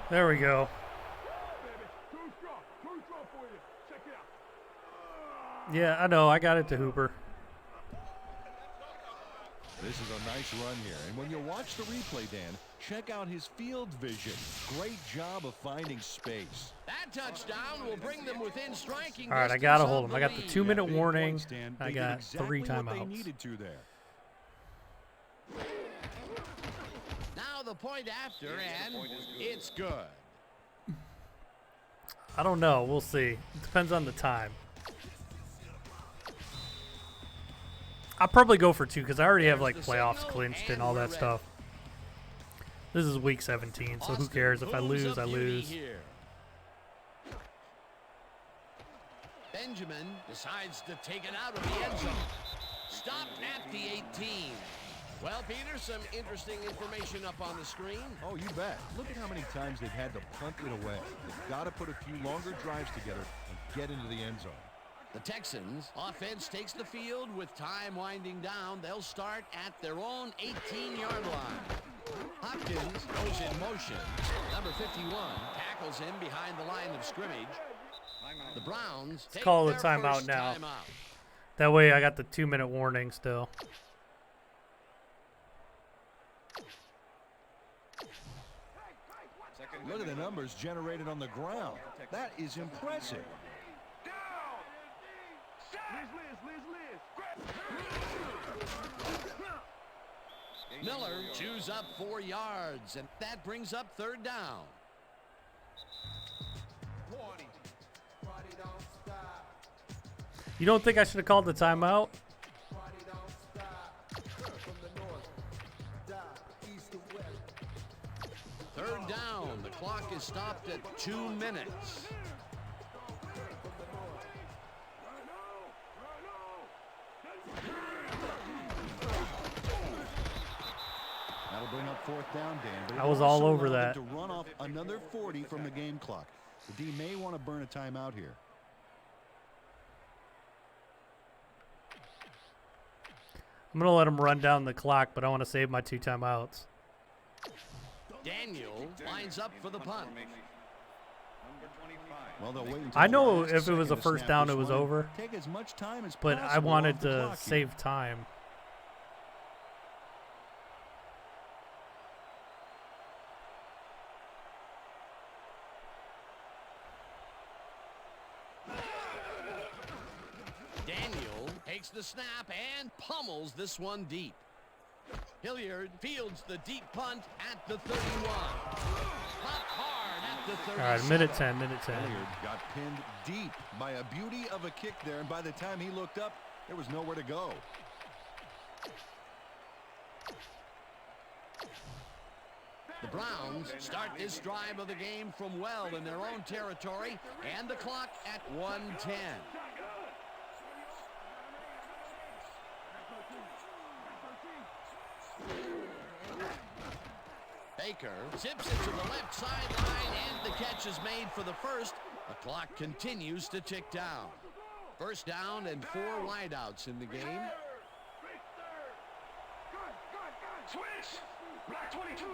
There we go. Too strong for you. Check it out. Yeah, I know. I got it to Hooper. This is a nice run here. And when you watch the replay, Dan, check out his field vision. Great job of finding space. That touchdown will bring them within striking All right, I distance got to of hold him. I got the lead. 2-minute Big warning. points, Dan. I They did got exactly 3 what they timeouts. needed to there. Now the point after, and it's good. I don't know. We'll see. It depends on the time. I'll probably go for 2 because I already have like playoffs clinched and all that stuff. This is week 17, so who cares? If I lose, I lose. Benjamin decides to take it out of the end zone. Stopped at the 18. Well, Peter, some interesting information up on the screen. Oh, you bet. Look at how many times they've had to punt it away. They've got to put a few longer drives together and get into the end zone. The Texans offense takes the field with time winding down. They'll start at their own 18-yard line. Hopkins goes in motion. Number 51 tackles him behind the line of scrimmage. The Browns take call the their timeout first now. timeout. That way I got the 2-minute warning still. Look at the numbers generated on the ground. That is impressive. Miller chews up 4 yards, and that brings up 3rd down. You don't think I should have called the timeout? Third down. The clock is stopped at 2 minutes. That'll bring up 4th down, Dan. But I was all also over allowed that. them to run off another 40 from the game clock. The D may want to burn a timeout here. I'm going to let him run down the clock, but I want to save my 2 timeouts. Daniel lines up for the punt. Well, they'll wait until I the know last if it was a second to first snap down, this it was one. over. Take as much time as But I possible wanted off the to clock here. save time. Daniel takes the snap and pummels this one deep. Hilliard fields the deep punt at the 31. Punt hard at the 30. All right, minute 10, minute 10. Hilliard got pinned deep by a beauty of a kick there, and by the time he looked up, there was nowhere to go. The Browns start this drive of the game from well in their own territory, and the clock at 1:10. Baker zips it to the left sideline, and the catch is made for the first. The clock continues to tick down. First down and 4 wideouts in the game. Switch! Black 22!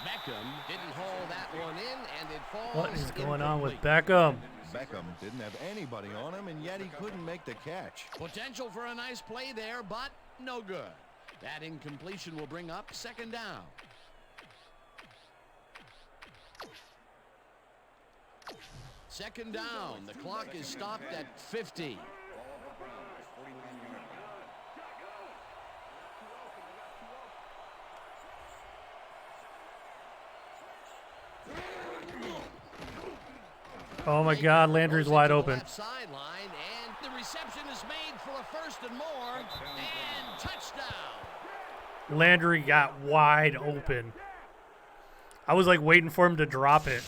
Beckham didn't haul that one in, and it falls. What is going on with incomplete. Beckham? Beckham didn't have anybody on him, and yet he couldn't make the catch. Potential for a nice play there, but no good. That incompletion will bring up 2nd down. Second down. The clock is stopped at 50. Oh my God, Landry's wide open. Left sideline, and the reception is made for a 1st and more, and touchdown. Landry got wide open. I was like waiting for him to drop it.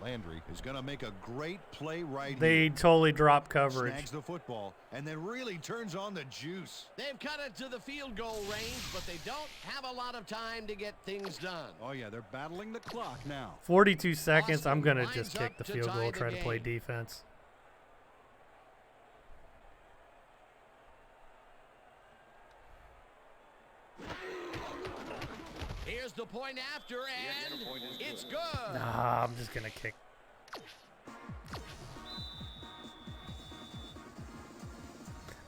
Landry is going to make a great play right They here. totally dropped coverage. Snags the football and then really turns on the juice. They've cut it to the field goal range, but they don't have a lot of time to get things done. Oh, yeah, they're battling the clock now. 42 seconds. I'm going to lines just kick up the to field tie goal, the try to play game. defense. Here's the point after, and it's good. Nah, I'm just going to kick.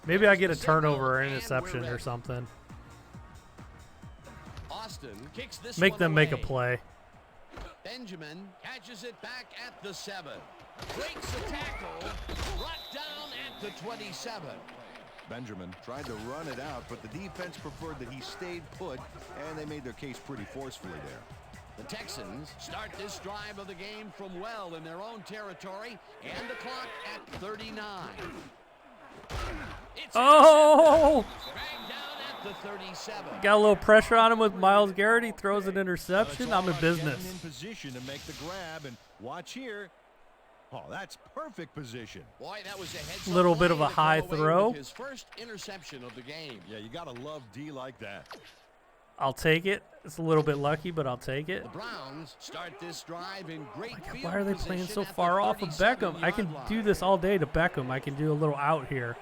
Maybe I get a turnover or interception or something. Austin kicks this Make one them make a away. play. Benjamin catches it back at the 7. Breaks the tackle. Brought down at the 27. Benjamin tried to run it out, but the defense preferred that he stayed put, and they made their case pretty forcefully there. The Texans start this drive of the game from well in their own territory, and the clock at 39. It's Oh! dragged down at the 37. Got a little pressure on him with Myles Garrett. He throws an interception. It's all I'm in about getting business. in position to make the grab, and watch here. Oh, that's perfect position. Boy, that was a heads-up Little bit play of a to high come away throw. with his first interception of the game. Yeah, you gotta love D like that. I'll take it. It's a little bit lucky, but I'll take it. The Browns start this drive in great field Why are they playing position so at the far off of Beckham? I can 37-yard do line. this all day to Beckham. I can do a little out here.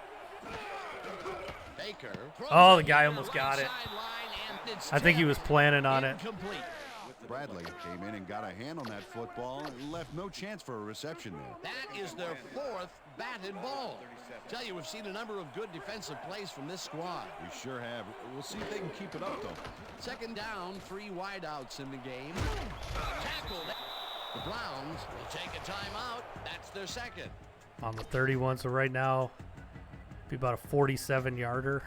Baker Oh, the throws guy it almost to the got right it. sideline, and it's I think he was tipped. planning on it. Incomplete. Bradley came in and got a hand on that football and left no chance for a reception there. That is their 4th batted ball. Tell you, we've seen a number of good defensive plays from this squad. We sure have. We'll see if they can keep it up, though. Second down, 3 wideouts in the game. Tackled. The Browns will take a timeout. That's their second. On the 31, so right now, be about a 47-yarder.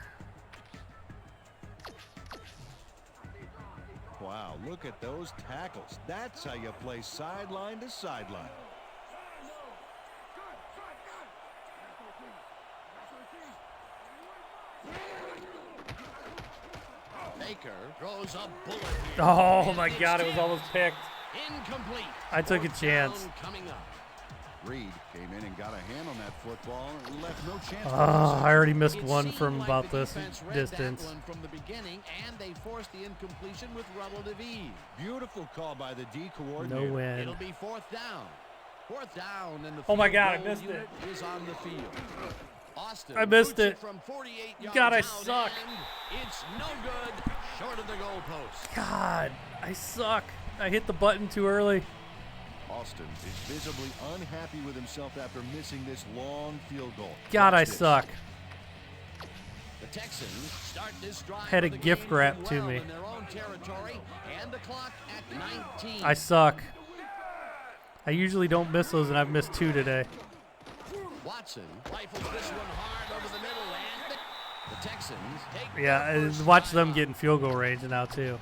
Wow, look at those tackles. That's how you play sideline to sideline. Baker throws a bullet here. Oh, And my it's God, it was tipped. almost picked. Incomplete. I took a 4th chance. down coming up. Reed came in and got a hand on that football and left no chance. for a Oh, reception. I already missed It one seemed from like about the this defense read distance. that one from the beginning, and they forced the incompletion with relative ease. Beautiful call by the D coordinator. No win. It'll be 4th down. 4th down, and the Oh my field God, I goal missed unit is on the field. Austin I missed boots it. from 48 yards God, I out, suck. and it's no good, short of the goalpost. God, I suck. I hit the button too early. Austin is visibly unhappy with himself after missing this long field goal. God, I Watch this. suck. The Texans start this drive Had a of the gift game wrap from to well me. in their own territory, and the clock at 19. I suck. I usually don't miss those, and I've missed 2 today. Watson rifles this one hard over the middle, and the Texans take Yeah, their and first watch time them out. get in field goal range now, too.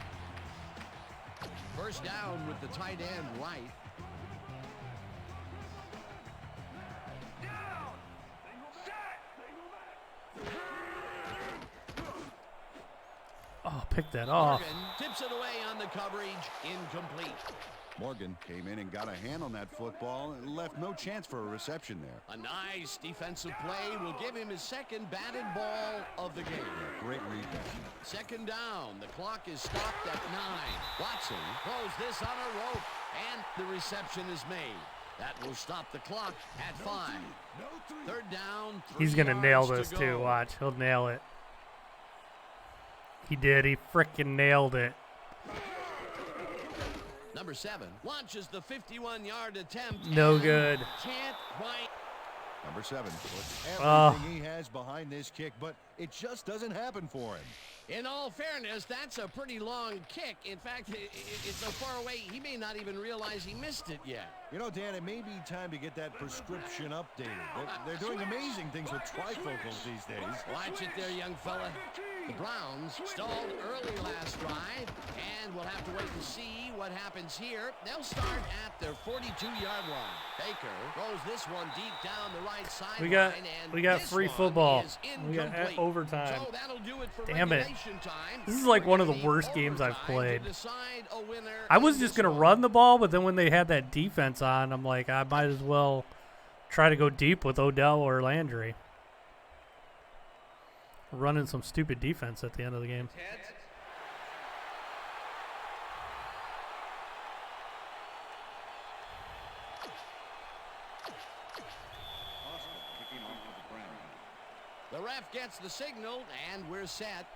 First down with the tight end right. Oh, pick that off. Morgan tips it away on the coverage, incomplete. Morgan came in and got a hand on that football and left no chance for a reception there. A nice defensive play will give him his second batted ball of the game. Great read there. Second down, the clock is stopped at 9. Watson throws this on a rope, and the reception is made. That will stop the clock at 5. Third down, 3 He's going to nail yards this, to too. go. Watch. He'll nail it. He did. He freaking nailed it. Number 7 launches the 51-yard attempt. No and good. Can't quite. Number 7 puts Oh. everything he has behind this kick, but it just doesn't happen for him. In all fairness, that's a pretty long kick. In fact, it's so far away, he may not even realize he missed it yet. You know, Dan, it may be time to get that prescription updated. They're doing amazing things with trifocals these days. Watch it there, young fella. The Browns stalled early last drive, and we'll have to wait and see what happens here. They'll start at their 42-yard line. Baker throws this one deep down the right sideline. We got this free one football. is We got incomplete. overtime. So that'll do it for Damn it. regulation time. This is like We're one of gonna the need worst games I've overtime to played. decide a winner I was in just this going to one. run the ball, but then when they had that defense on, I'm like, I might as well try to go deep with Odell or Landry. Running some stupid defense at the end of the game. Heads. Austin kicking off to the ground. The ref gets the signal, and we're set.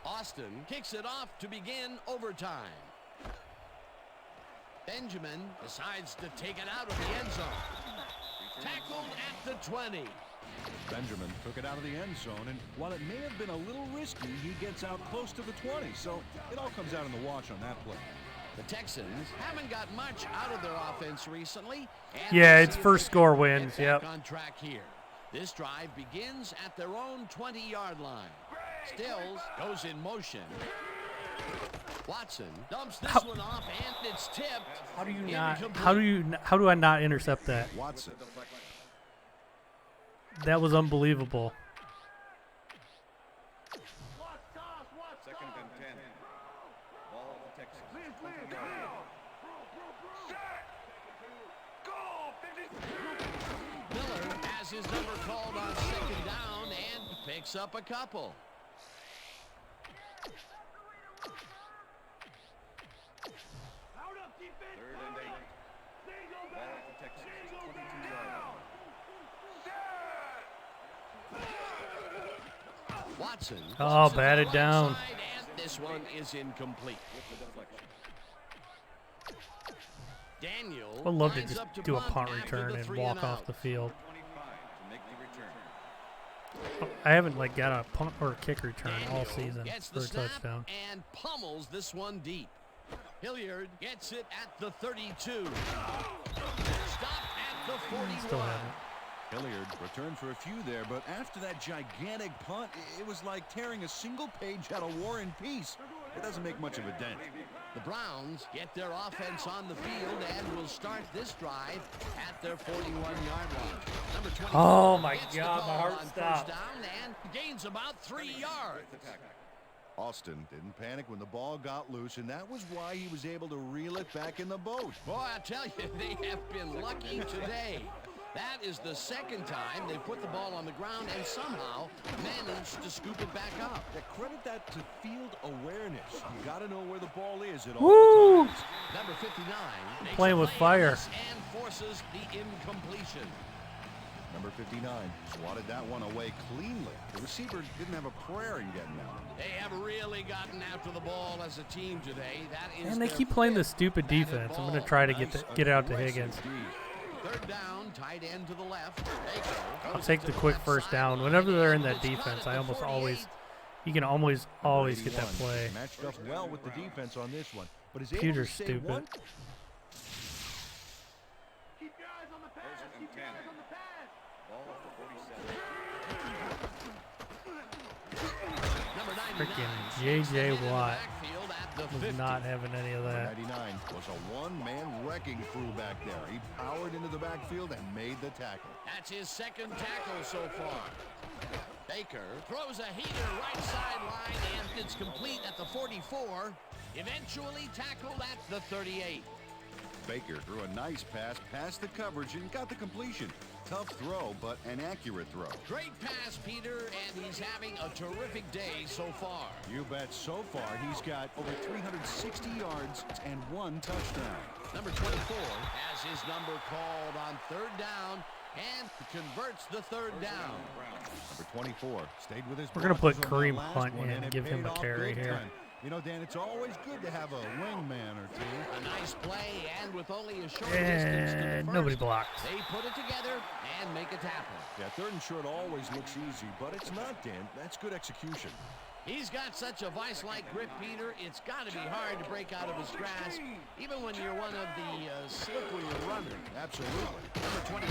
Austin kicks it off to begin overtime. Benjamin decides to take it out of the end zone. Tackled at the 20. Benjamin took it out of the end zone, and while it may have been a little risky, he gets out close to the 20. So it all comes out in the wash on that play. The Texans haven't got much out of their offense recently. And Yeah, it's first score wins. Get back Yep. on track here. This drive begins at their own 20-yard line. Stills goes in motion. Watson dumps this one off, and it's tipped. How do you Incomplete. how do I not intercept that? Watson. That was unbelievable. Second and 10. Ball of the Texans. Miller has his number called on second down and picks up a couple. Third and 8. Ball of the Texans. 22-yard line. Watson. Oh, to the batted right down. side, and this one is incomplete. With the deflection. Daniel I'd love to lines just up to do a punt after return the and 3 walk and off out. the field. 25 to make the return. I haven't like got a punt or a kick return all Daniel season gets for the a snap touchdown. and pummels this one deep. Hilliard gets it at the 32. Stop at the 41. Still haven't. Hilliard returned for a few there, but after that gigantic punt, it was like tearing a single page out of War and Peace. It doesn't make much of a dent. The Browns get their offense on the field and will start this drive at their 41-yard line. Number 24 Oh my gets the God, my call heart on first stopped. down and gains about 3 yards. Austin didn't panic when the ball got loose, and that was why he was able to reel it back in the boat. Boy, I tell you, they have been lucky today. That is the second time they put the ball on the ground and somehow managed to scoop it back up. Yeah, credit that to field awareness. You got to know where the ball is at Woo! all times. Number 59 makes Playing a with play on fire. this and forces the incompletion. Number 59 swatted that one away cleanly. The receiver didn't have a prayer in getting out. They have really gotten after the ball as a team today. That is And they their keep playing fifth this stupid batted defense. I'm ball. gonna try to get it out to Aggressive Higgins. D. Third down, tight end to the left. Baker I'll goes take to the quick left first down. sideline, Whenever they're in and that it's caught defense, at I the almost 48. always, you can always get that 81 play. Matched up well with the defense on this one, but is able Computer's to stay stupid. one. Keep your eyes on the pass. First and Keep your 10. eyes on the pass. Ball of the 47. Number 99 Freaking checks J.J. in the Watt backfield at the Was 50. not having any of that. 99 was a one-man wrecking crew back there. He powered into the backfield and made the tackle. That's his second tackle so far. Baker throws a heater right sideline, and it's complete at the 44. Eventually tackled at the 38. Baker threw a nice pass past the coverage and got the completion. Tough throw, but an accurate throw. Great pass, Peter, and he's having a terrific day so far. You bet. So far, he's got over 360 yards and 1 touchdown. Number 24 has his number called on third down and converts the third down. Number 24 stayed with his We're gonna put blockers on that Kareem last Hunt one, in and and it give him paid a off carry big here. time. You know, Dan, it's always good to have a wingman or two. A nice play, and with only a short distance to the And first, nobody blocked. they put it together and make a tackle. Yeah, third and short always looks easy, but it's not, Dan. That's good execution. He's got such a vice-like grip, Peter. It's got to be hard to break out of his grasp, even when you're one of the slippery runners. Absolutely. Number 24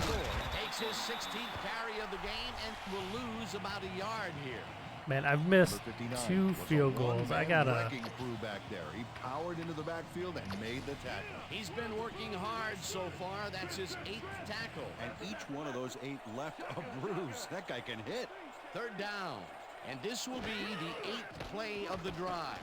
takes his 16th carry of the game and will lose about a yard here. Man, I've missed Number 59 2 was a field goals. I one-man gotta. wrecking crew back there. He powered into the backfield and made the tackle. He's been working hard so far. That's his 8th tackle. And each one of those 8 left a bruise. That guy can hit. Third down. And this will be the 8th play of the drive.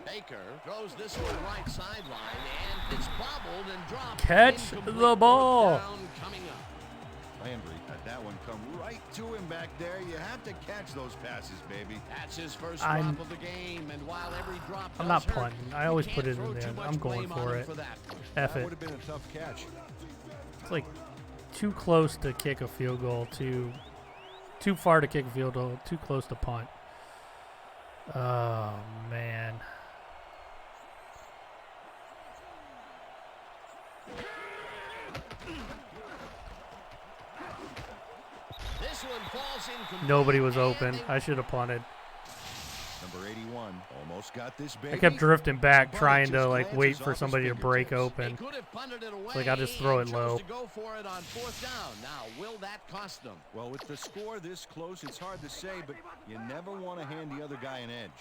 Baker throws this one right sideline, and it's bobbled and dropped. Catch Incomplete. the ball. Fourth down coming up. Landry had that one come right to him back there. You have to catch those passes, baby. That's his first I'm- drop of the game, and while every drop I'm does not hurt, punting. I you always can't put it throw in the too end. much I'm going blame on for him it. for that one. F That it. would have been a tough catch. It's like too close to kick a field goal, too far to kick a field goal, too close to punt. Oh man. This one falls incomplete. Nobody was And open. they- I should have punted. Number 81 almost got this baby. I kept drifting back, But it trying to just like wait glances for off his somebody to break fingertips. They open. could have punted it away. like, I'll just throw and it chose low. to go for it on 4th down. Now, will that cost them? Well, with the score this close, it's hard to say, but you never want to hand the other guy an edge.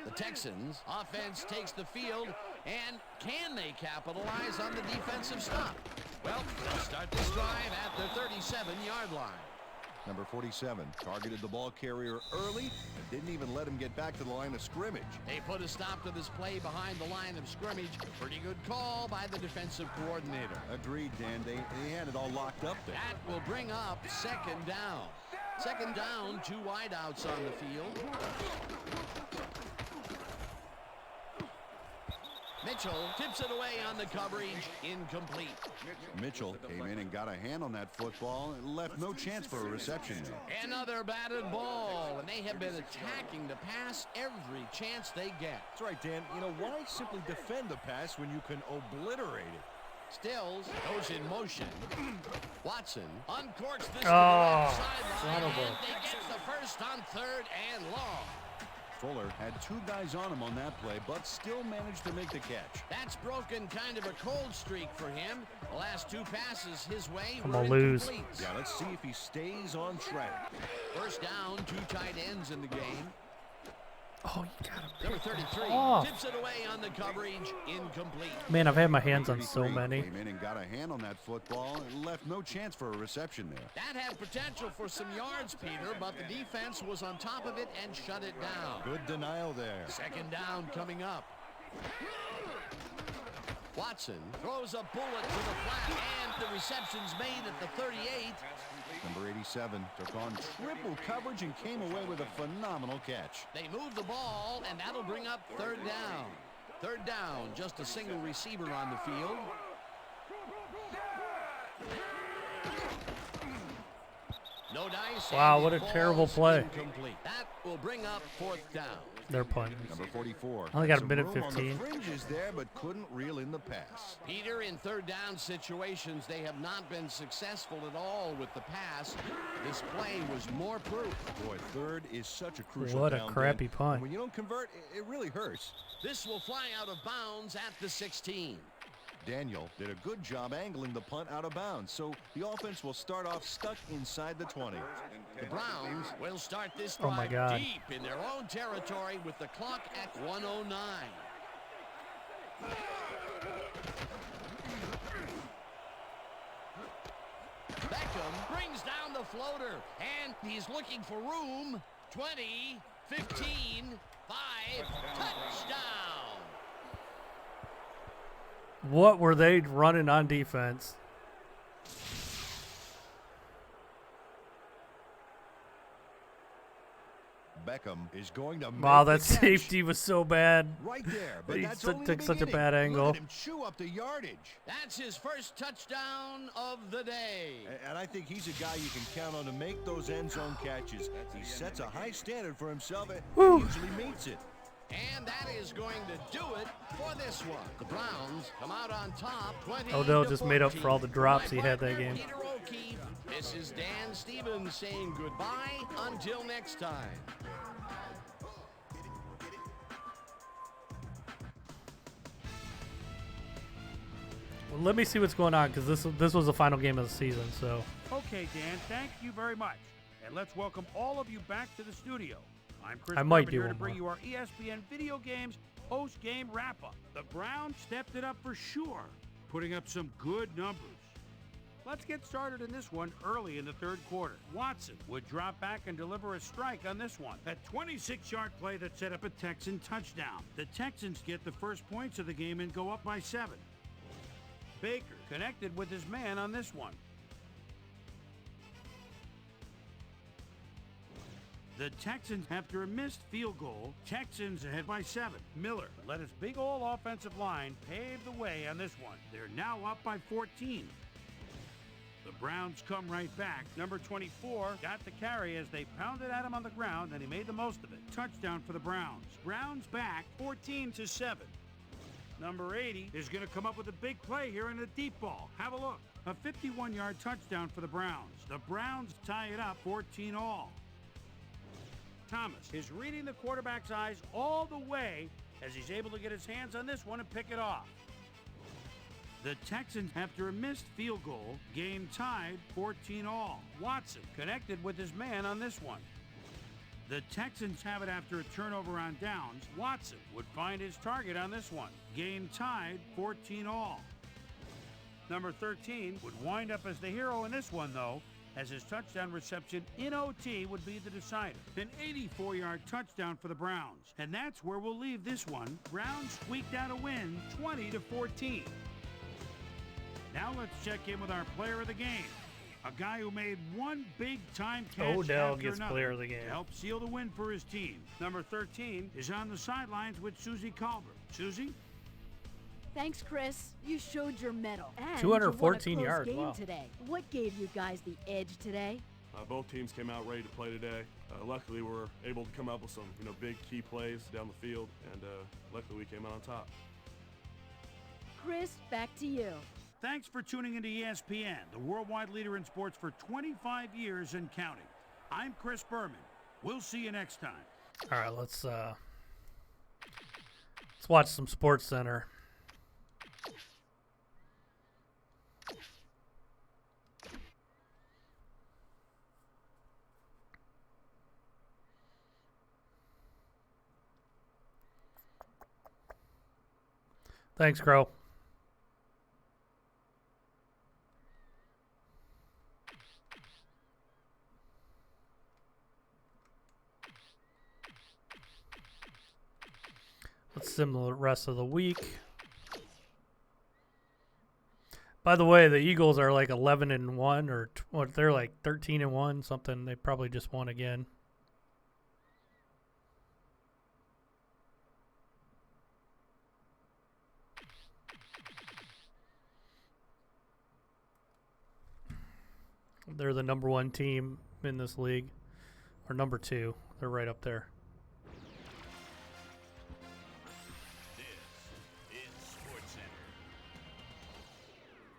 The Texans offense takes the field, and can they capitalize on the defensive stop? Well, they'll start this drive at the 37-yard line. Number 47 targeted the ball carrier early and didn't even let him get back to the line of scrimmage. They put a stop to this play behind the line of scrimmage. Pretty good call by the defensive coordinator. Agreed, Dan. They had it all locked up there. That will bring up 2nd down. 2nd down, 2 wideouts on the field. Mitchell tips it away on the coverage. Incomplete. Mitchell came in and got a hand on that football and left no chance for a reception there. Another batted ball, and they have been attacking the pass every chance they get. That's right, Dan. You know, why simply defend the pass when you can obliterate it? Stills goes in motion. Watson uncorks this to the Oh, left sideline, son of a- and they get the first on 3rd and long. Fuller had 2 guys on him on that play, but still managed to make the catch. That's broken kind of a cold streak for him. The last 2 passes his way I'm were gonna lose. incomplete. Yeah, let's see if he stays on track. 1st down, 2 tight ends in the game. Oh, you gotta Number pick 33 off. tips it away on the coverage. Incomplete. Man, I've had my hands on so 33 many. Came in and got a hand on that football and left no chance for a reception there. That had potential for some yards, Peter, but the defense was on top of it and shut it down. Good denial there. 2nd down coming up. Watson throws a bullet to the flat, and the reception's made at the 38. Number 87 took on triple coverage and came away with a phenomenal catch. They move the ball, and that'll bring up 3rd down. 3rd down, just a single receiver on the field. No dice. Wow, and what it a terrible falls play. Incomplete. That will bring up 4th down. They're punting. Number 44. I only got a Some minute room on the 15. fringes there, but couldn't reel in the pass. Peter, in 3rd down situations, they have not been successful at all with the pass. This play was more proof. Boy, 3rd is such a crucial What a down, crappy Dan. punt. And when you don't convert, it really hurts. This will fly out of bounds at the 16. Daniel did a good job angling the punt out of bounds, so the offense will start off stuck inside the 20. The Browns will start this Oh, my drive God. deep in their own territory with the clock at 1:09. Beckham brings down the floater, and he's looking for room. 20, 15, 5, touchdown. What were they running on defense? Beckham is going to Wow, make that the catch. safety was so bad. Right there, but He that's took only the such a beginning. bad angle. Let him chew up the yardage. That's his first touchdown of the day. And I think he's a guy you can count on to make those end zone catches. He sets a high standard for himself and Whew. usually meets it. And that is going to do it for this one. The Browns come out on top, 20 Odell to just made up for all the 14. drops My he had that partner, game. Peter O'Keefe. This is Dan Stevens saying goodbye until next time. Well, let me see what's going on, because this was the final game of the season. So Okay, Dan, thank you very much. And let's welcome all of you back to the studio. I'm Chris I might Berman do here to one bring you our ESPN Video Games post-game wrap-up. The Browns stepped it up for sure, putting up some good numbers. Let's get started in this one early in the 3rd quarter. Watson would drop back and deliver a strike on this one. A 26-yard play that set up a Texan touchdown. The Texans get the first points of the game and go up by 7. Baker connected with his man on this one. The Texans, after a missed field goal, Texans ahead by 7. Miller let his big old offensive line pave the way on this one. They're now up by 14. The Browns come right back. Number 24 got the carry as they pounded at him on the ground, and he made the most of it. Touchdown for the Browns. Browns back 14-7. Number 80 is going to come up with a big play here in the deep ball. Have a look. A 51-yard touchdown for the Browns. The Browns tie it up 14-all. Thomas is reading the quarterback's eyes all the way as he's able to get his hands on this one and pick it off. The Texans, after a missed field goal, game tied 14-all. Watson connected with his man on this one. The Texans have it after a turnover on downs. Watson would find his target on this one. Game tied 14-all. Number 13 would wind up as the hero in this one, though, as his touchdown reception in OT would be the decider. An 84-yard touchdown for the Browns. And that's where we'll leave this one. Browns squeaked out a win, 20-14. Now let's check in with our player of the game. A guy who made one big-time catch Odell after gets another player of the game. to help seal the win for his team. Number 13 is on the sidelines with Susie Culver. Susie? Thanks, Chris. You showed your mettle. And 214 you won a close yards, game wow. today. What gave you guys the edge today? Both teams came out ready to play today. Luckily, we were able to come up with some, big key plays down the field, and luckily we came out on top. Chris, back to you. Thanks for tuning into ESPN, the worldwide leader in sports for 25 years and counting. I'm Chris Berman. We'll see you next time. All right, let's watch some Sports Center. Thanks, Crow. Let's sim the rest of the week. By the way, the Eagles are like 11-1, or they're like 13-1, something. They probably just won again. They're the number 1 team in this league, or number 2. They're right up there.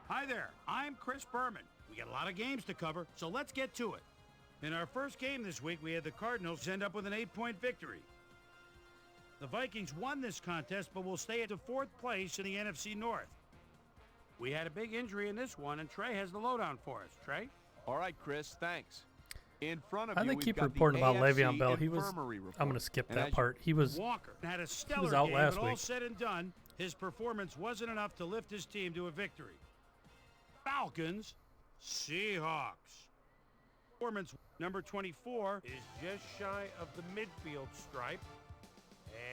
Hi there, I'm Chris Berman. We got a lot of games to cover, so let's get to it. In our first game this week, we had the Cardinals end up with an 8-point victory. The Vikings won this contest, but will stay at the 4th place in the NFC North. We had a big injury in this one, and Trey has the lowdown for us. Trey? All right, Chris, thanks. In front of I you, think we've keep got reporting the about AFC Le'Veon Bell. He was. Infirmary report. I'm going to skip And that as part. He was. Walker had a stellar was out game, last but all week. said and done, his performance wasn't enough to lift his team to a victory. Falcons, Seahawks. Performance number 24 is just shy of the midfield stripe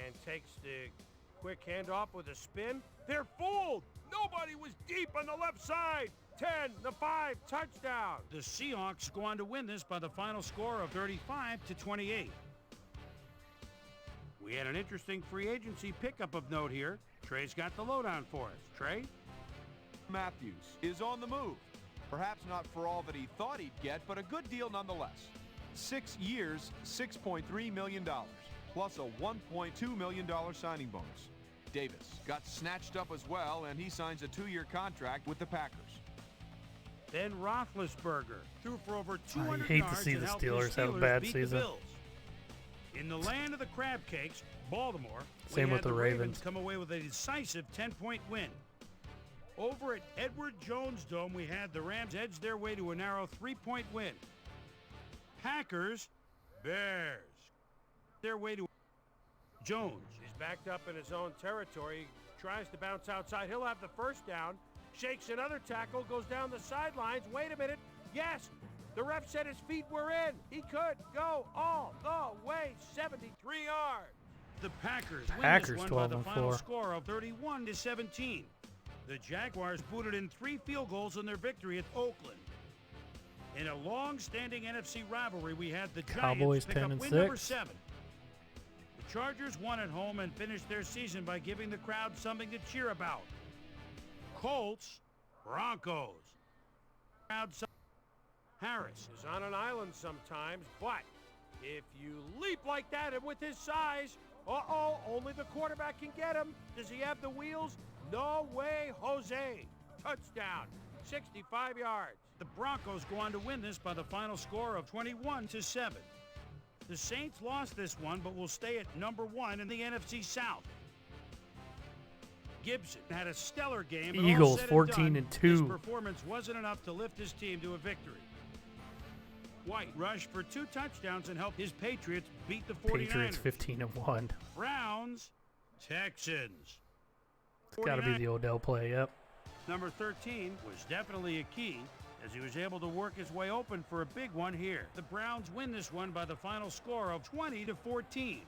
and takes the quick handoff with a spin. They're fooled. Nobody was deep on the left side. 10-5 touchdown. The Seahawks go on to win this by the final score of 35-28. We had an interesting free agency pickup of note here. Trey's got the lowdown for us. Trey? Matthews is on the move. Perhaps not for all that he thought he'd get, but a good deal nonetheless. 6 years, $6.3 million, plus a $1.2 million signing bonus. Davis got snatched up as well, and he signs a 2-year contract with the Packers. Ben Roethlisberger threw for over 200 I hate yards to see and the helped Steelers the have a Steelers bad beat the season. Bills. In the land of the crab cakes, Baltimore, Same we with had the Ravens. come away with a decisive 10-point win. Over at Edward Jones Dome, we had the Rams edge their way to a narrow 3-point win. Packers, Bears, their way to Jones. He's backed up in his own territory, tries to bounce outside. He'll have the first down, shakes another tackle, goes down the sidelines. Wait a minute. Yes, the ref said his feet were in. He could go all the way, 73 yards. The Packers win this one by the final score of 31-17. The Jaguars booted in 3 field goals in their victory at Oakland. In a long-standing NFC rivalry, we had the Cowboys Giants pick up 10-6. win number 7. The Chargers won at home and finished their season by giving the crowd something to cheer about. Colts, Broncos. Harris is on an island sometimes, but if you leap like that and with his size, Uh-oh, only the quarterback can get him. Does he have the wheels? No way, Jose. Touchdown, 65 yards. The Broncos go on to win this by the final score of 21-7. The Saints lost this one, but will stay at number 1 in the NFC South. Gibson had a stellar game. Eagles 14-2. His 14-2. performance wasn't enough to lift his team to a victory. White rushed for 2 touchdowns and helped his Patriots beat the 49ers. Patriots 15-1. Browns, Texans. It's got to be the Odell play, yep. Number 13 was definitely a key as he was able to work his way open for a big one here. The Browns win this one by the final score of 20-14.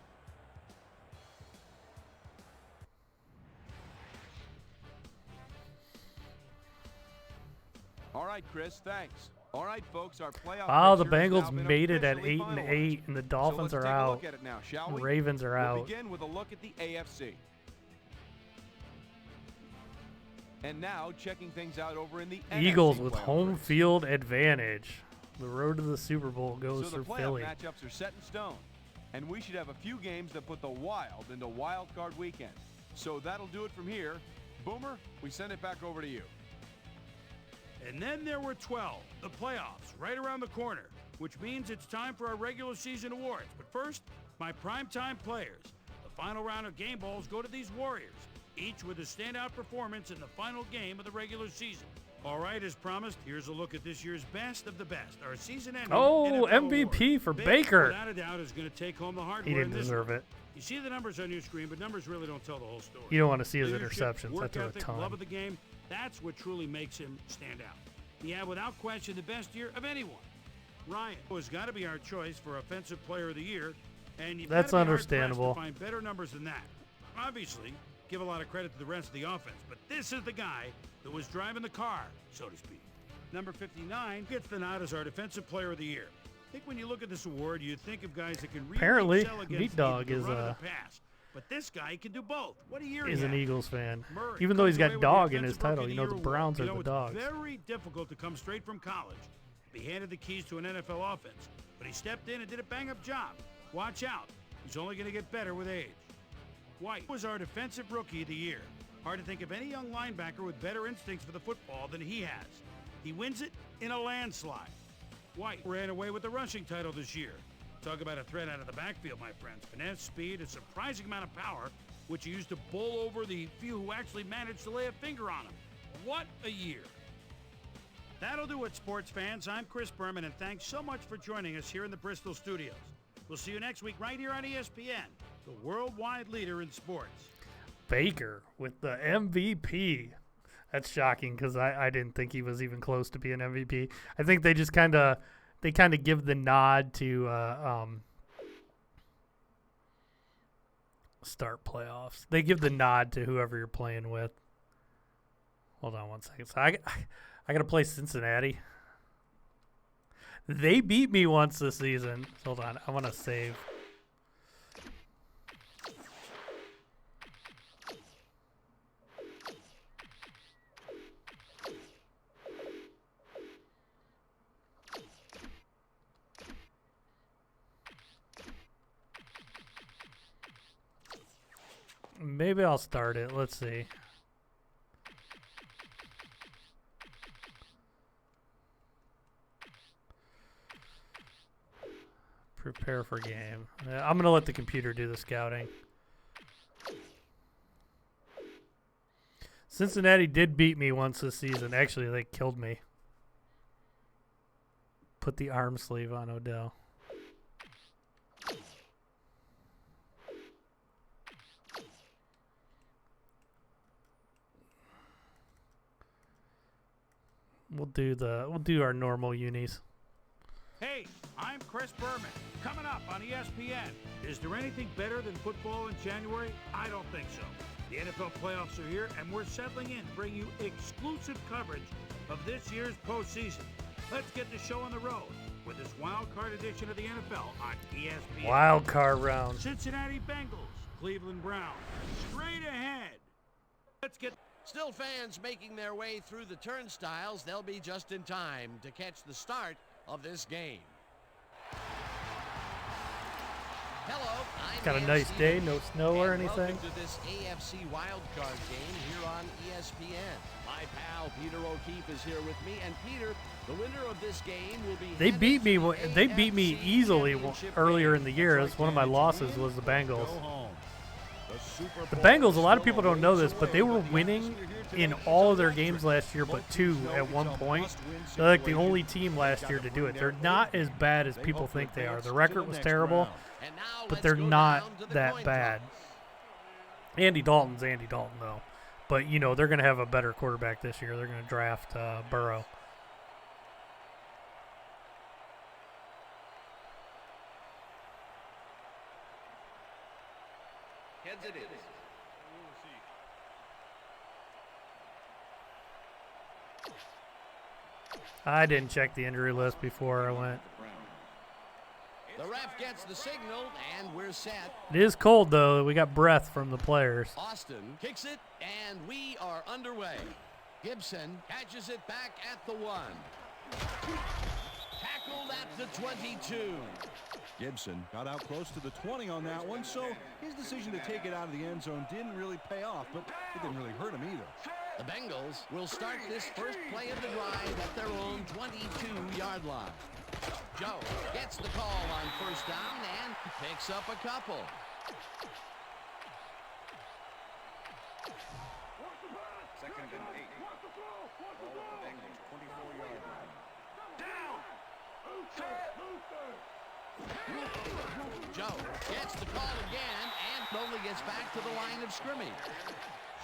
All right, Chris, thanks. All right, folks, our playoff. Oh, the picture has Bengals now been made it at officially 8-8, and the finalized. Dolphins so let's are take a out. look at it now, shall we? Ravens are We'll out. begin with a look at the AFC. And now, checking things out over in the Eagles NFC with playoff home race. field advantage. The road to the Super Bowl goes So the through playoff Philly. matchups are set in stone, and we should have a few games that put the Wild into Wild Card weekend. So that'll do it from here. Boomer, we send it back over to you. And then there were 12, the playoffs, right around the corner, which means it's time for our regular season awards. But first, my primetime players. The final round of game balls go to these Warriors, each with a standout performance in the final game of the regular season. All right, as promised, here's a look at this year's best of the best. Our season-ending Oh, NFL MVP award. for Baker, Baker. without a doubt, is going to take home the He hardware didn't in this deserve one. it. You see the numbers on your screen, but numbers really don't tell the whole story. You don't want to see his Leadership, interceptions. work That's a ethic, ton. love of the game, that's what truly makes him stand out. He had, without question, the best year of anyone. Ryan has got to be our choice for Offensive Player of the Year, and you've That's gotta be hard-pressed understandable. to find better numbers than that. Obviously, give a lot of credit to the rest of the offense, but this is the guy that was driving the car, so to speak. Number 59 gets the nod as our Defensive Player of the Year. I think when you look at this award, you think of guys that can really Apparently, excel against Meat Dog either the is run or the pass. But this guy can do both. What a year He's he an had. Eagles fan. Murray Even though he's comes away got with the dog in his Offensive title. Rookie You of know, the the Year Browns award. are the dogs. It's very difficult to come straight from college, be handed the keys to an NFL offense. But he stepped in and did a bang-up job. Watch out. He's only going to get better with age. White was our Defensive Rookie of the Year. Hard to think of any young linebacker with better instincts for the football than he has. He wins it in a landslide. White ran away with the rushing title this year. Talk about a threat out of the backfield, my friends. Finesse, speed, a surprising amount of power, which he used to bowl over the few who actually managed to lay a finger on him. What a year. That'll do it, sports fans. I'm Chris Berman, and thanks so much for joining us here in the Bristol studios. We'll see you next week right here on ESPN, the worldwide leader in sports. Baker with the MVP. That's shocking because I didn't think he was even close to being MVP. I think they just kind of give the nod to start playoffs. They give the nod to whoever you're playing with. Hold on one second. So I got to play Cincinnati. They beat me once this season. Hold on. I want to save. Maybe I'll start it. Let's see. Prepare for game. I'm going to let the computer do the scouting. Cincinnati did beat me once this season. Actually, they killed me. Put the arm sleeve on Odell. We'll do our normal unis. Hey, I'm Chris Berman. Coming up on ESPN, is there anything better than football in January? I don't think so. The NFL playoffs are here, and we're settling in to bring you exclusive coverage of this year's postseason. Let's get the show on the road with this wild card edition of the NFL on ESPN. Wild card round. Cincinnati Bengals, Cleveland Browns. Straight ahead. Let's get... Still fans making their way through the turnstiles. They'll be just in time to catch the start of this game. Hello, I'm Got a Dan nice day, Stevens, no snow or and anything. Welcome to this AFC wildcard game here on ESPN. My pal Peter O'Keefe is here with me, and Peter, the winner of this game will be. They beat me. headed to the They beat me AFC easily Championship earlier game. in the year. That's one of my losses was the Bengals. Go home. The Bengals, a lot of people don't know this, but they were winning in all of their games last year, but 2 at one point. They're like the only team last year to do it. They're not as bad as people think they are. The record was terrible, And now but let's they're go not down to the that coin bad. toss. Andy Dalton's Andy Dalton, though. But, you know, they're going to have a better quarterback this year. They're going to draft Burrow. Heads it is. I didn't check the injury list before I went. The ref gets the signal, and we're set. It is cold, though. We got breath from the players. Austin kicks it, and we are underway. Gibson catches it back at the 1. Tackled at the 22. Gibson got out close to the 20 on that one, so his decision to take it out of the end zone didn't really pay off, but it didn't really hurt him either. The Bengals will start this first play of the drive at their own 22-yard line. Joe gets the call on first down and picks up a couple. Second and 8. Ball at the Bengals, 24-yard line. Joe gets the call again and only gets back to the line of scrimmage.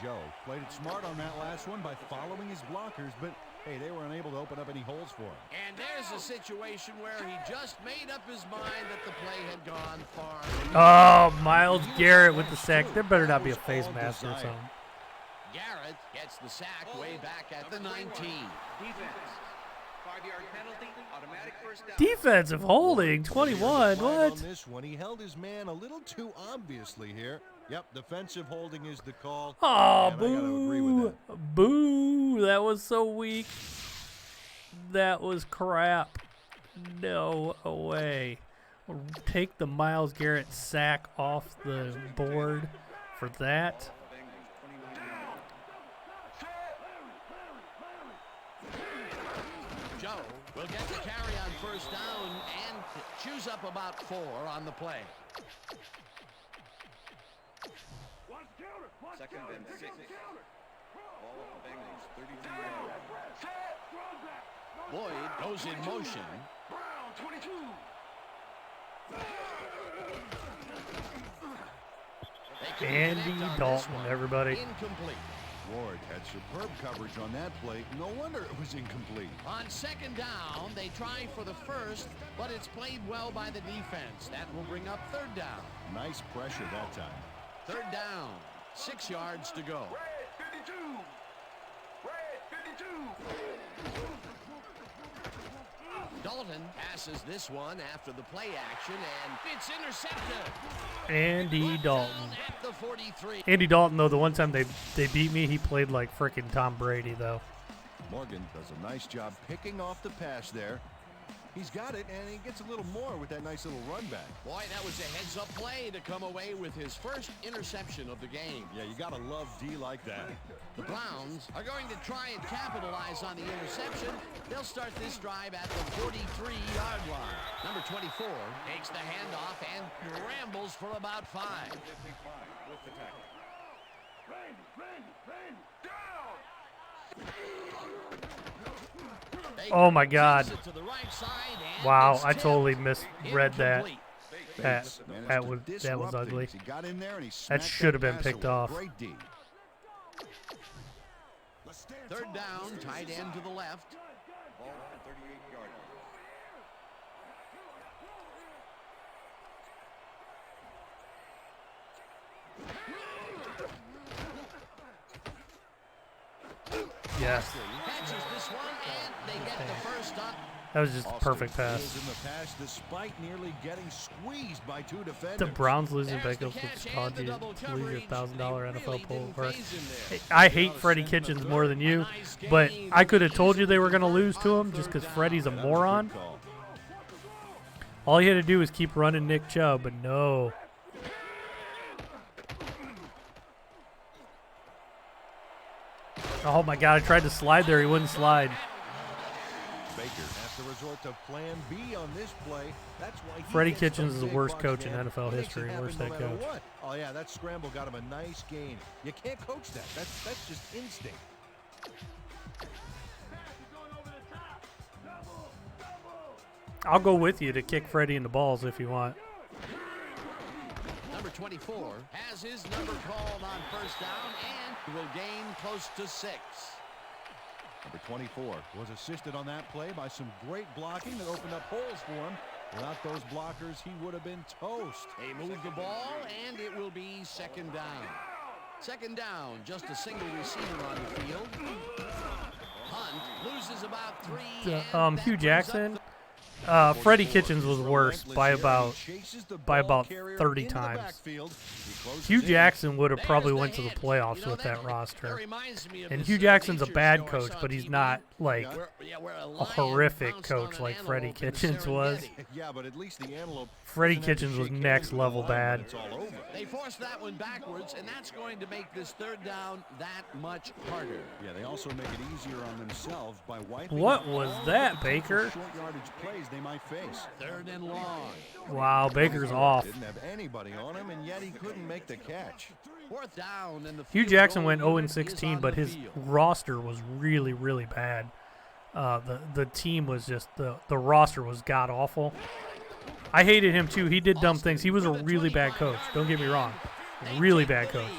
Joe played it smart on that last one by following his blockers, but hey, they were unable to open up any holes for him. And there's a situation where he just made up his mind that the play had gone far. Oh, Myles Garrett with the sack. There better not be a face mask or something. Garrett gets the sack way back at the 19. Defense. 5-yard penalty, automatic first down. Defensive holding, 21. Right What? on this one, he held his man a little too obviously here. Yep, defensive holding is the call. Oh, and I gotta agree with boo. Boo. That was so weak. That was crap. No way. Take the Myles Garrett sack off the board for that. Joe will get the carry on first down and chews up about 4 on the play. Second and 6. Ball at the Bengals, 33 yards. Lloyd goes in motion. They couldn't Andy connect on this Dalton, one. everybody. Incomplete. Ward had superb coverage on that play. No wonder it was incomplete. On second down, they try for the first, but it's played well by the defense. That will bring up third down. Nice pressure that time. Third down, 6 yards to go. Dalton passes this one after the play action, and it's intercepted. Andy Dalton. Down at the 43. Andy Dalton, though, the one time they beat me, he played like frickin' Tom Brady, though. Morgan does a nice job picking off the pass there. He's got it, and he gets a little more with that nice little run back. Boy, that was a heads-up play to come away with his first interception of the game. Yeah, you got to love D like that. The Browns are going to try and capitalize on the interception. They'll start this drive at the 43-yard line. Number 24 takes the handoff and rambles for about 5. With the tackle. Oh, my God. Takes it to the right side, and Wow, it's I totally tipped. misread that. Incomplete. That was ugly. He got in there and he That smacked should have been pass picked away. off. Great D. Third down, tight end to the left. Ball at the 38-yard line. Yes. Catches this one, and they get the first up. That was just a perfect Austin pass. fails in the pass despite nearly getting squeezed by 2 defenders. The Browns losing There's the Bengals catch was and caused the you double to lose your coverage. $1,000 They NFL really pull didn't for. phase him there. I hate Freddie Kitchens more than you, but I could have told you they were going to lose to him just because Freddie's a moron. All he had to do was keep running Nick Chubb, but no. Oh my God, I tried to slide there. He wouldn't slide. Baker has to resort to plan B on this play. That's why Freddie Kitchens is the worst coach in NFL history. Worst head coach. Oh yeah, that scramble got him a nice gain. You can't coach that. That's just instinct. I'll go with you to kick Freddie in the balls if you want. Number 24 has his number called on first down and will gain close to 6. Number 24 was assisted on that play by some great blocking that opened up holes for him. Without those blockers, he would have been toast. They move the ball, and it will be second down. Second down, just a single receiver on the field. Hunt loses about 3. Hugh Jackson. Freddie Kitchens was worse by about 30 times. Hugh Jackson would have probably went to the playoffs with that roster. And Hugh Jackson's a bad coach, but he's not like a horrific coach like Freddie Kitchens was. Freddie Kitchens was next level bad. They forced that one backwards, and that's going to make this third down that much harder. Yeah, they also make it easier on themselves by wiping. What was that, Baker? Short yardage plays they might face. Third and long. Wow, Baker's off. Didn't have anybody on him, and yet he couldn't make the catch. Fourth down, and the Hugh Jackson went 0-16, but his roster was really, really bad. The team was just the roster was god awful. I hated him too. He did dumb things. He was a really bad coach. Don't get me wrong, really bad coach.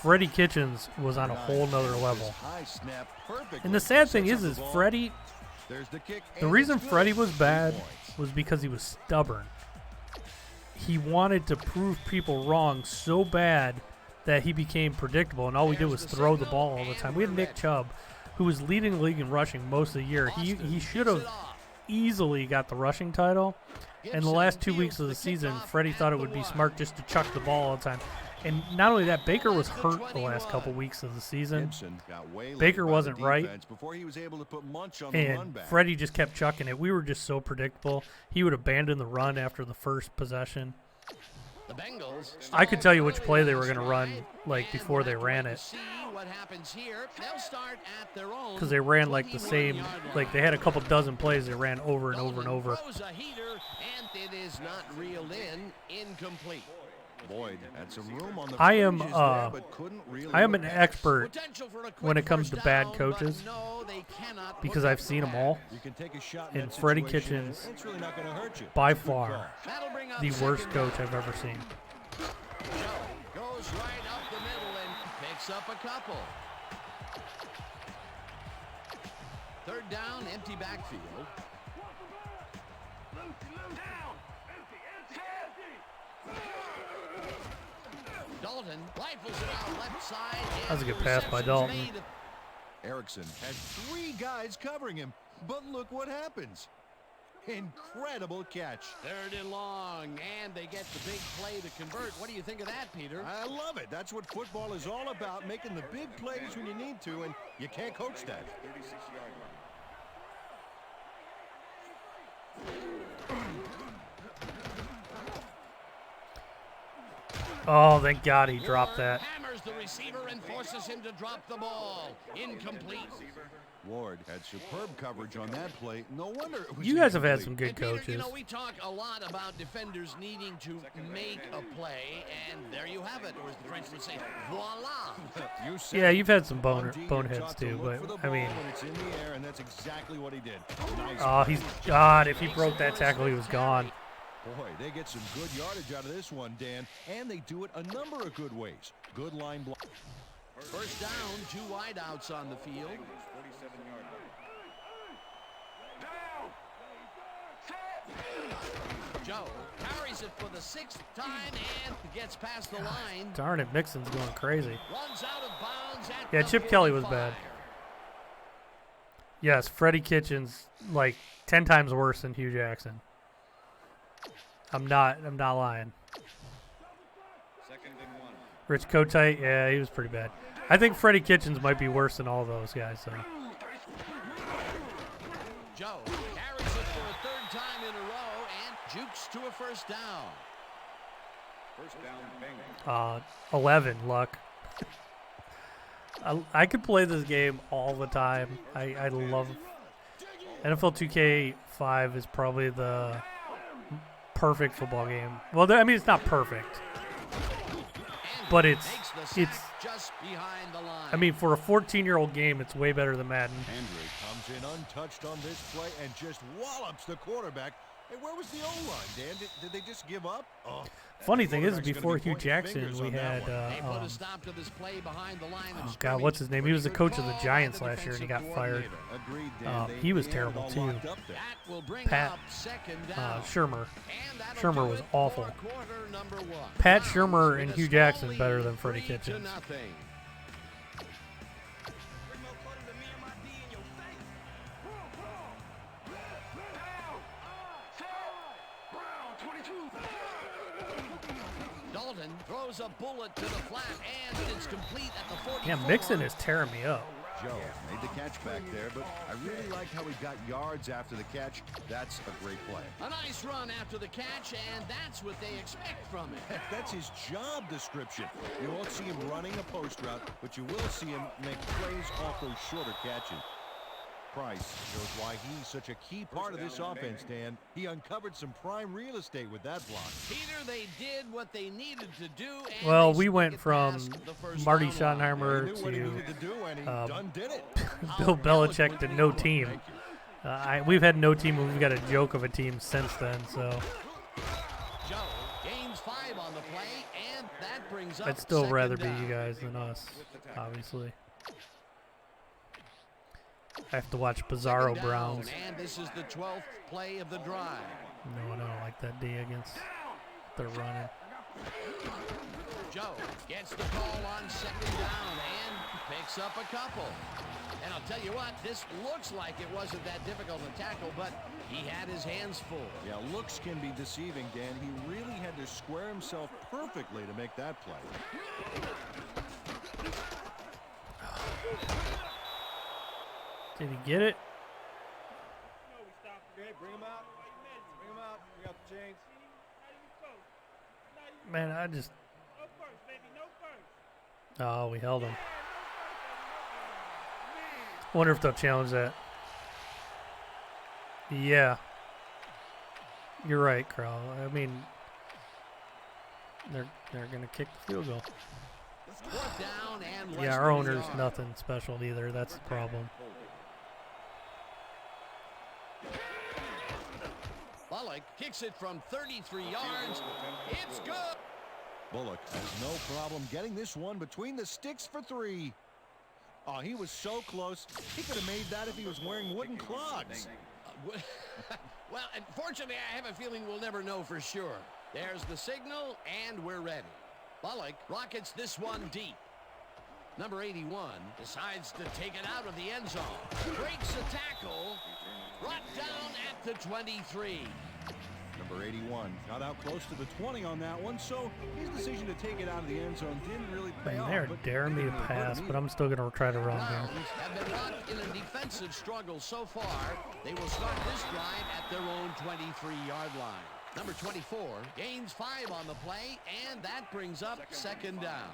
Freddie Kitchens was on a whole nother level. And the sad thing is Freddie. The reason Freddie was bad was because he was stubborn. He wanted to prove people wrong so bad that he became predictable, and all we did was throw the ball all the time. We had Nick Chubb, who was leading the league in rushing most of the year. He should have easily got the rushing title. And the last 2 weeks of the season, Freddie thought it would be smart just to chuck the ball all the time. And not only that, Baker was hurt the last couple weeks of the season. Baker wasn't right. And Freddie just kept chucking it. We were just so predictable. He would abandon the run after the first possession. The Bengals. I could tell you which play they were going to run like before they ran it. Because they ran like the same, like they had a couple dozen plays they ran over and over and over. It is not reeled in, incomplete. Boyd had some room on the I am an expert when it comes to bad coaches because I've seen them all. And Freddie Kitchens, by far, the worst coach I've ever seen. Goes right up the middle and picks up a couple. Third down, empty backfield. Dalton rifles it out left side. That was a good pass by Dalton. Erickson had 3 guys covering him, but look what happens. Incredible catch. Third and long, and they get the big play to convert. What do you think of that, Peter? I love it. That's what football is all about, making the big plays when you need to, and you can't coach that. 36-yard Oh, thank God he dropped that. Hammers the receiver and forces him to drop the ball. Incomplete. Ward had superb coverage on that play. No wonder it was You guys have had some Peter, good coaches. you know, we talk a lot about defenders needing to make a play, and there you have it. Or as the French would say, voila. Yeah, you've had some boneheads too, but I mean, it's in the air, and that's exactly what he did. oh, God, if he broke that tackle, he was gone. Boy, they get some good yardage out of this one, Dan, and they do it a number of good ways. Good line block. First down, 2 wideouts on the field. 47-yard line. Joe carries it for the 6th time and gets past the line. Darn it, Mixon's going crazy. Runs out of bounds at Yeah, the Chip Kelly was 45. bad. Yes, Freddie Kitchens, like 10 times worse than Hugh Jackson. I'm not lying. Second and 1. Rich Kotite, yeah, he was pretty bad. I think Freddie Kitchens might be worse than all those guys, though. Joe carries it for a 3rd time in a row and jukes to a first down. 11, Luck. I could play this game all the time. I love NFL 2K5 is probably the perfect football game. Well, I mean, it's not perfect, but it's just behind the line. I mean, for a 14-year-old game, it's way better than Madden. Hendry comes in untouched on this play and just wallops the quarterback. Hey, where was the O-line, Dan? Did they just give up? Oh, funny thing is, before Hugh Jackson, we had oh God, what's his name? He was the coach of the Giants last year, and he got fired. He was terrible too. Pat Shurmur. Shurmur was awful. Pat Shurmur and Hugh Jackson better than Freddie Kitchens. Throws a bullet to the flat, and it's complete at the 44. Yeah, Mixon is tearing me up. Joe made the catch back there, but I really like how he got yards after the catch. That's a great play. A nice run after the catch, and that's what they expect from him. Heck, that's his job description. You won't see him running a post route, but you will see him make plays off those shorter catches. Price shows why he's such a key part of this offense, Dan. He uncovered some prime real estate with that block. Peter, they did what they needed to do. And well, we went from Marty Schottenheimer to Bill Belichick to no team. We've had no team, and we've got a joke of a team since then. So Joe gains 5 on the play, and that brings up I'd still rather be you guys than us, obviously. I have to watch Bizarro Browns. And this is the 12th play of the drive. No, I don't like that D against the running. Joe gets the call on 2nd down and picks up a couple. And I'll tell you what, this looks like it wasn't that difficult to tackle, but he had his hands full. Yeah, looks can be deceiving, Dan. He really had to square himself perfectly to make that play. Did he get it? Okay, bring him out. Bring him out. We got the chains. Man, I just... Oh, we held him. Wonder if they'll challenge that. Yeah. You're right, Carl. I mean, they're going to kick the field goal. Yeah, our owner's nothing special either. That's the problem. Bullock kicks it from 33 yards. It's good. Bullock has no problem getting this one between the sticks for 3. Oh, he was so close. He could have made that if he was wearing wooden clogs. Well, unfortunately, I have a feeling we'll never know for sure. There's the signal, and we're ready. Bullock rockets this one deep. Number 81 decides to take it out of the end zone. Breaks a tackle. Brought down at the 23. Number 81 got out close to the 20 on that one, so his decision to take it out of the end zone didn't really pay off. They're daring me to pass, but I'm still going to try to run here. Have been locked in a defensive struggle so far. They will start this drive at their own 23-yard line. Number 24 gains 5 on the play, and that brings up 2nd down.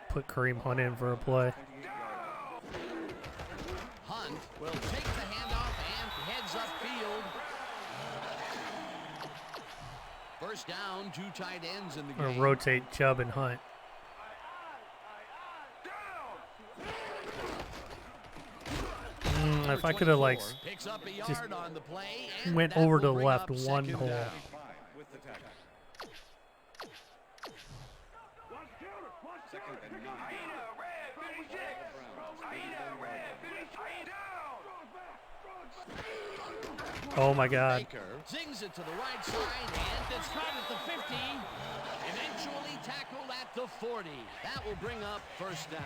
Put Kareem Hunt in for a play. Hunt will take the handoff and heads upfield. First down, 2 tight ends in the game. Rotate Chubb and Hunt. If I could have just went over to the left one hole. Oh my God. Baker zings it to the right side, and it's caught at the 50. Eventually tackled at the 40. That will bring up first down.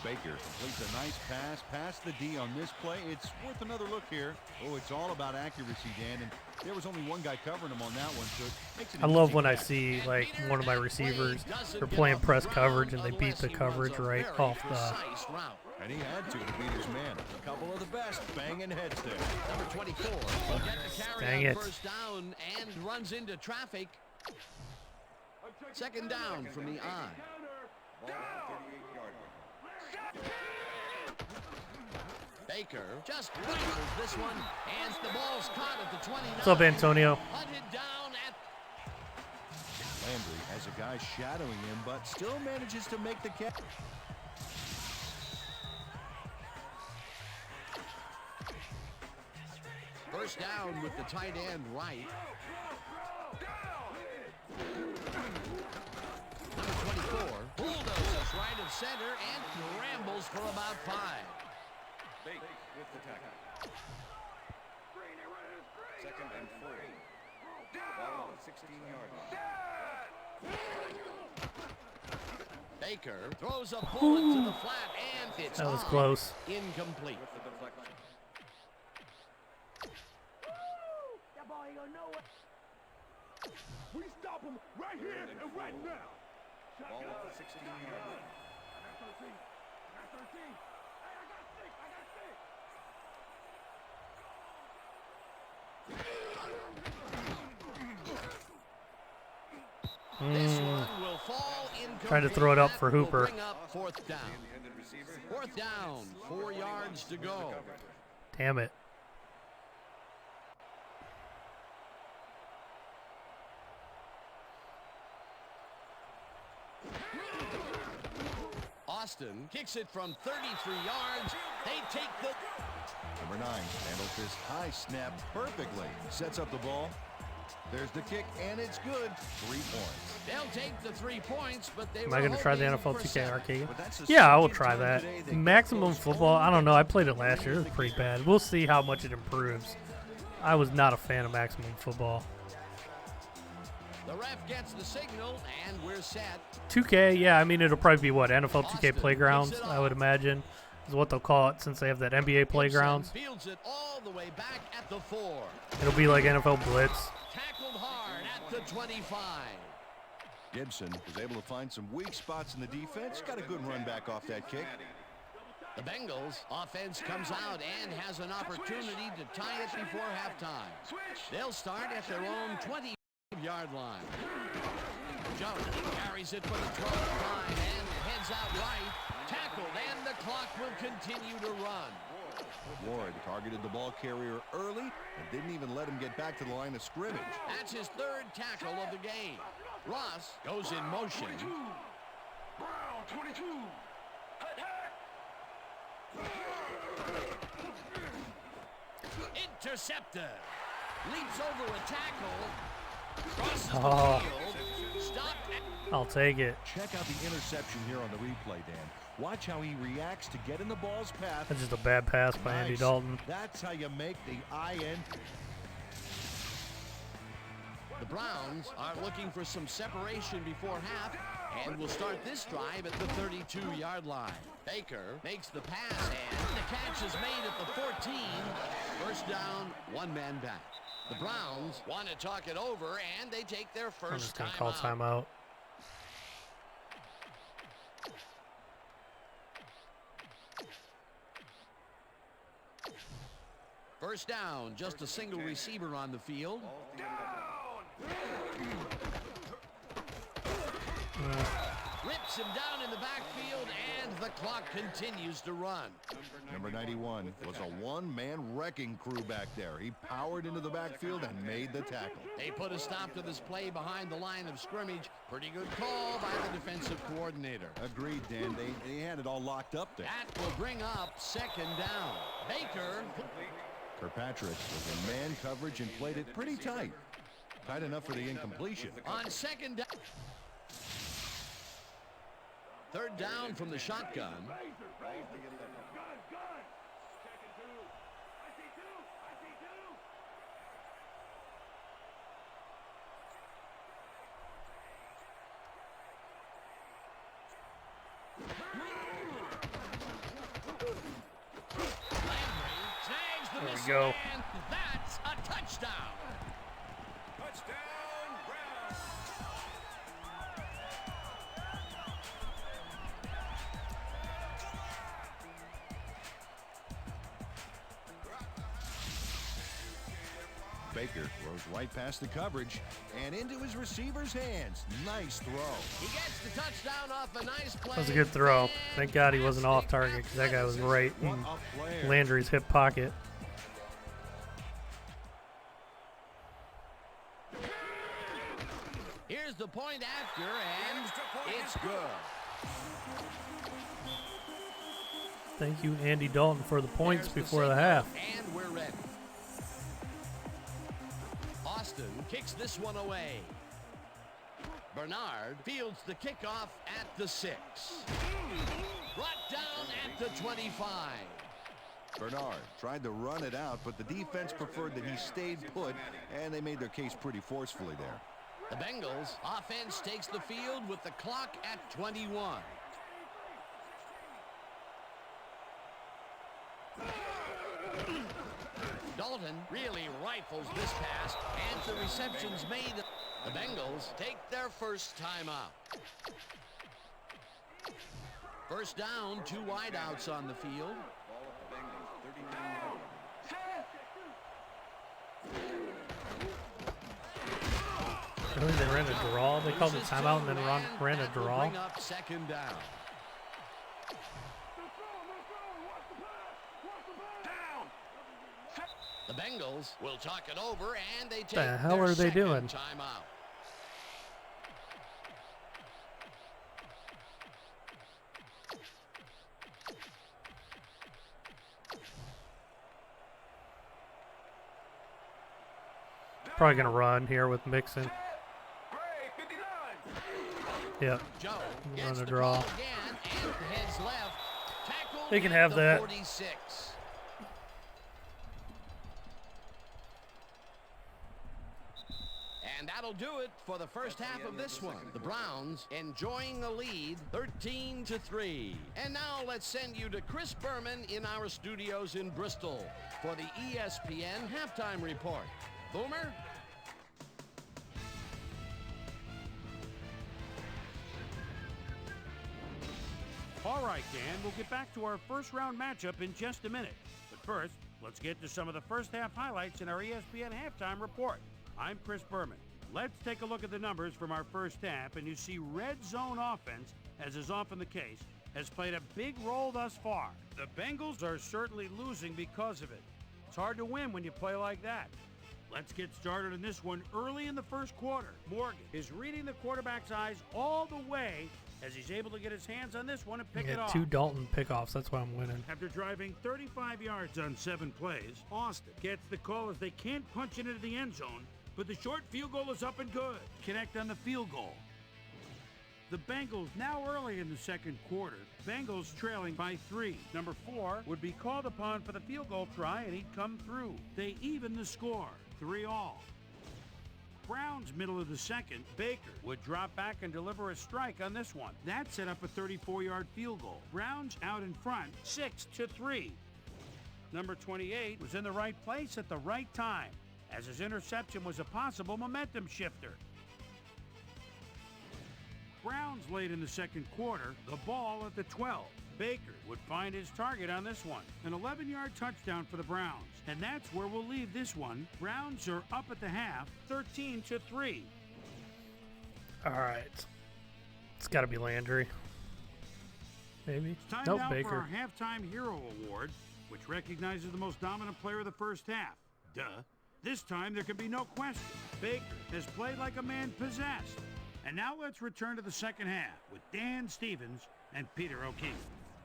Baker completes a nice pass past the D on this play. It's worth another look here. Oh, it's all about accuracy, Dan, and there was only one guy covering him on that one, so it makes it I love when I see like one of my receivers, they're playing press coverage and they beat the coverage right off the And he had to beat his man. A couple of the best banging heads there. Number 24 will get the carry Dang on it. first down and runs into traffic. Second down from the I. Baker just butchers this one, and the ball's caught at the 29. What's up, Antonio? Hunted down at Landry has a guy shadowing him, but still manages to make the catch. first down with the tight end right. Number 24 bulldozes right of center and rambles for about 5. Bake with the tackle. Second and 4. Ball on the 16-yard line. Baker throws a bullet to the flat, and it's That was on. close. Incomplete. With the deflection. That ball ain't gonna know it. We stop him right here and right now. Ball at the 16-yard line. I got 13. I got 13. Hey, I got 6. I got 6. This one will fall incomplete. Trying to throw it up That for will Hooper. bring up fourth down. Fourth down, 4 yards to go. Damn it. Austin kicks it from 33 yards. They take the... Number 9 handles this high snap perfectly. Sets up the ball. There's the kick, and it's good. 3 points. They'll take the 3 points, but they Am were I going to try the hoping NFL for 2K 7. arcade? But that's the Yeah, I will second try time that. today they Maximum got football, I don't know. I played it last year. It was pretty bad. We'll see how much it improves. I was not a fan of maximum football. The ref gets the signal, and we're set. 2K, yeah, I mean, it'll probably be what? NFL 2K Austin Playgrounds, picks it I up. would imagine, is what they'll call it since they have that NBA Playgrounds. Gibson fields it all the way back at the 4. It'll be like NFL Blitz. Tackled hard at the 25. Gibson was able to find some weak spots in the defense. Got a good run back off that kick. The Bengals offense comes out and has an opportunity to tie it before halftime. They'll start at their own 20-yard line. Jones carries it for the 12th time and heads out right. Tackled, and the clock will continue to run. Ward targeted the ball carrier early and didn't even let him get back to the line of scrimmage. That's his 3rd tackle of the game. Ross goes in motion. Brown, 22. Intercepted. Leaps over a tackle. Crosses Oh. the field. Stopped at I'll take it. Check out the interception here on the replay, Dan. Watch how he reacts to get in the ball's path. That's just a bad pass by Andy Nice. Dalton. That's how you make the IN. The Browns are looking for some separation before half and will start this drive at the 32-yard line. Baker makes the pass, and the catch is made at the 14. First down, 1 man back. The Browns want to talk it over, and they take their I'm first just going to call timeout. timeout. First down, just a single receiver on the field. Rips him down in the backfield, and the clock continues to run. Number 91 was a one-man wrecking crew back there. He powered into the backfield and made the tackle. They put a stop to this play behind the line of scrimmage. Pretty good call by the defensive coordinator. Agreed, Dan. They had it all locked up there. That will bring up second down. Baker. Kirkpatrick was in man coverage and played it pretty tight. Tight enough for the incompletion. On second down. Third down from the shotgun. There we go. And that's a touchdown. Baker throws right past the coverage and into his receiver's hands. Nice throw. He gets the touchdown off a nice play. That was a good throw. Thank God he wasn't off target because that guy was right in Landry's hip pocket. Here's the point after, and it's good. Thank you, Andy Dalton, for the points before the half. And we're ready. Austin kicks this one away. Bernard fields the kickoff at the 6. Brought down at the 25. Bernard tried to run it out, but the defense preferred that he stayed put, and they made their case pretty forcefully there. The Bengals offense takes the field with the clock at 21. Dalton really rifles this pass, and the reception's made. The Bengals take their first timeout. First down, 2 wideouts on the field. Really, they ran a draw? They called it timeout and then ran a draw? Bring up second down. The Bengals will talk it over, and they take the hell their are they doing? Timeout. Probably going to run here with Mixon. Yep. Run a draw. They can have that. 46. And that'll do it for the first half of this one. The Browns enjoying a lead, 13-3. And now let's send you to Chris Berman in our studios in Bristol for the ESPN halftime report. Boomer? All right, Dan, we'll get back to our first-round matchup in just a minute. But first, let's get to some of the first-half highlights in our ESPN halftime report. I'm Chris Berman. Let's take a look at the numbers from our first half, and you see red zone offense, as is often the case, has played a big role thus far. The Bengals are certainly losing because of it. It's hard to win when you play like that. Let's get started on this one early in the first quarter. Morgan is reading the quarterback's eyes all the way as he's able to get his hands on this one and pick it off. 2 Dalton pickoffs. That's why I'm winning. After driving 35 yards on 7 plays, Austin gets the call as they can't punch it into the end zone, but the short field goal is up and good. Connect on the field goal. The Bengals now early in the second quarter. Bengals trailing by 3. Number 4 would be called upon for the field goal try, and he'd come through. They even the score, 3-3. Browns middle of the second, Baker would drop back and deliver a strike on this one. That set up a 34-yard field goal. Browns out in front, 6-3. Number 28 was in the right place at the right time, as his interception was a possible momentum shifter. Browns late in the second quarter, the ball at the 12. Baker would find his target on this one. An 11-yard touchdown for the Browns. And that's where we'll leave this one. Browns are up at the half, 13-3. All right. It's got to be Landry. Maybe. It's time nope, now Baker. for our Halftime Hero Award, which recognizes the most dominant player of the first half. Duh. This time there can be no question. Baker has played like a man possessed. And now let's return to the second half with Dan Stevens and Peter O'Keefe.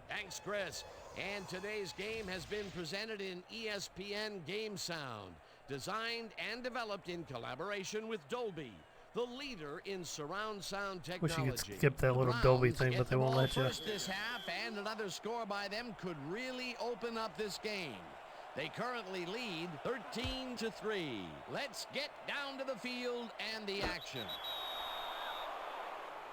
Thanks, Chris. And today's game has been presented in ESPN Game Sound, designed and developed in collaboration with Dolby, the leader in surround sound technology. Wish you could skip that little Dolby thing, but they won't let you. First this half, and another score by them could really open up this game. They currently lead 13-3. Let's get down to the field and the action.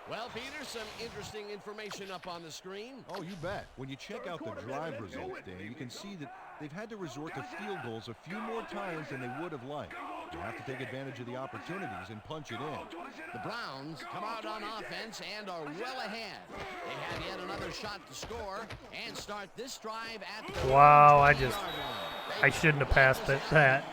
Well, Peter, some interesting information up on the screen. Oh, you bet. When you check out the drive results, Dan, you can see that they've had to resort to field goals a few more times than they would have liked. You have to take advantage of the opportunities and punch it in. The Browns come out on offense and are well ahead. They have yet another shot to score and start this drive at the wow, I shouldn't have passed that.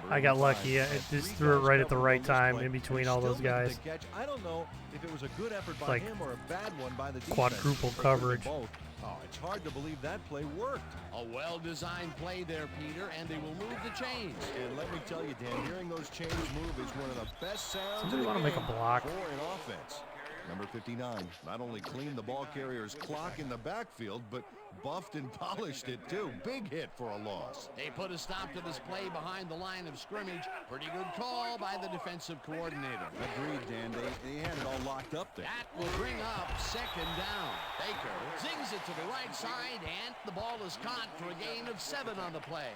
I got lucky. I just threw it right at the right time in between all those guys. I don't know if it was a good effort by Like him or a bad one by the defense. quadruple coverage. Both. Oh, it's hard to believe that play worked. A well-designed play there, Peter, and they will move the chains. And let me tell you, Dan, hearing those chains move is one of the best sounds. Somebody want to make a block. For an offense. Number 59 not only cleaned the ball carrier's clock in the backfield, but buffed and polished it too. Big hit for a loss. They put a stop to this play behind the line of scrimmage. Pretty good call by the defensive coordinator. Agreed, Dan. They had it all locked up there. That will bring up second down. Baker zings it to the right side, and the ball is caught for a gain of 7 on the play.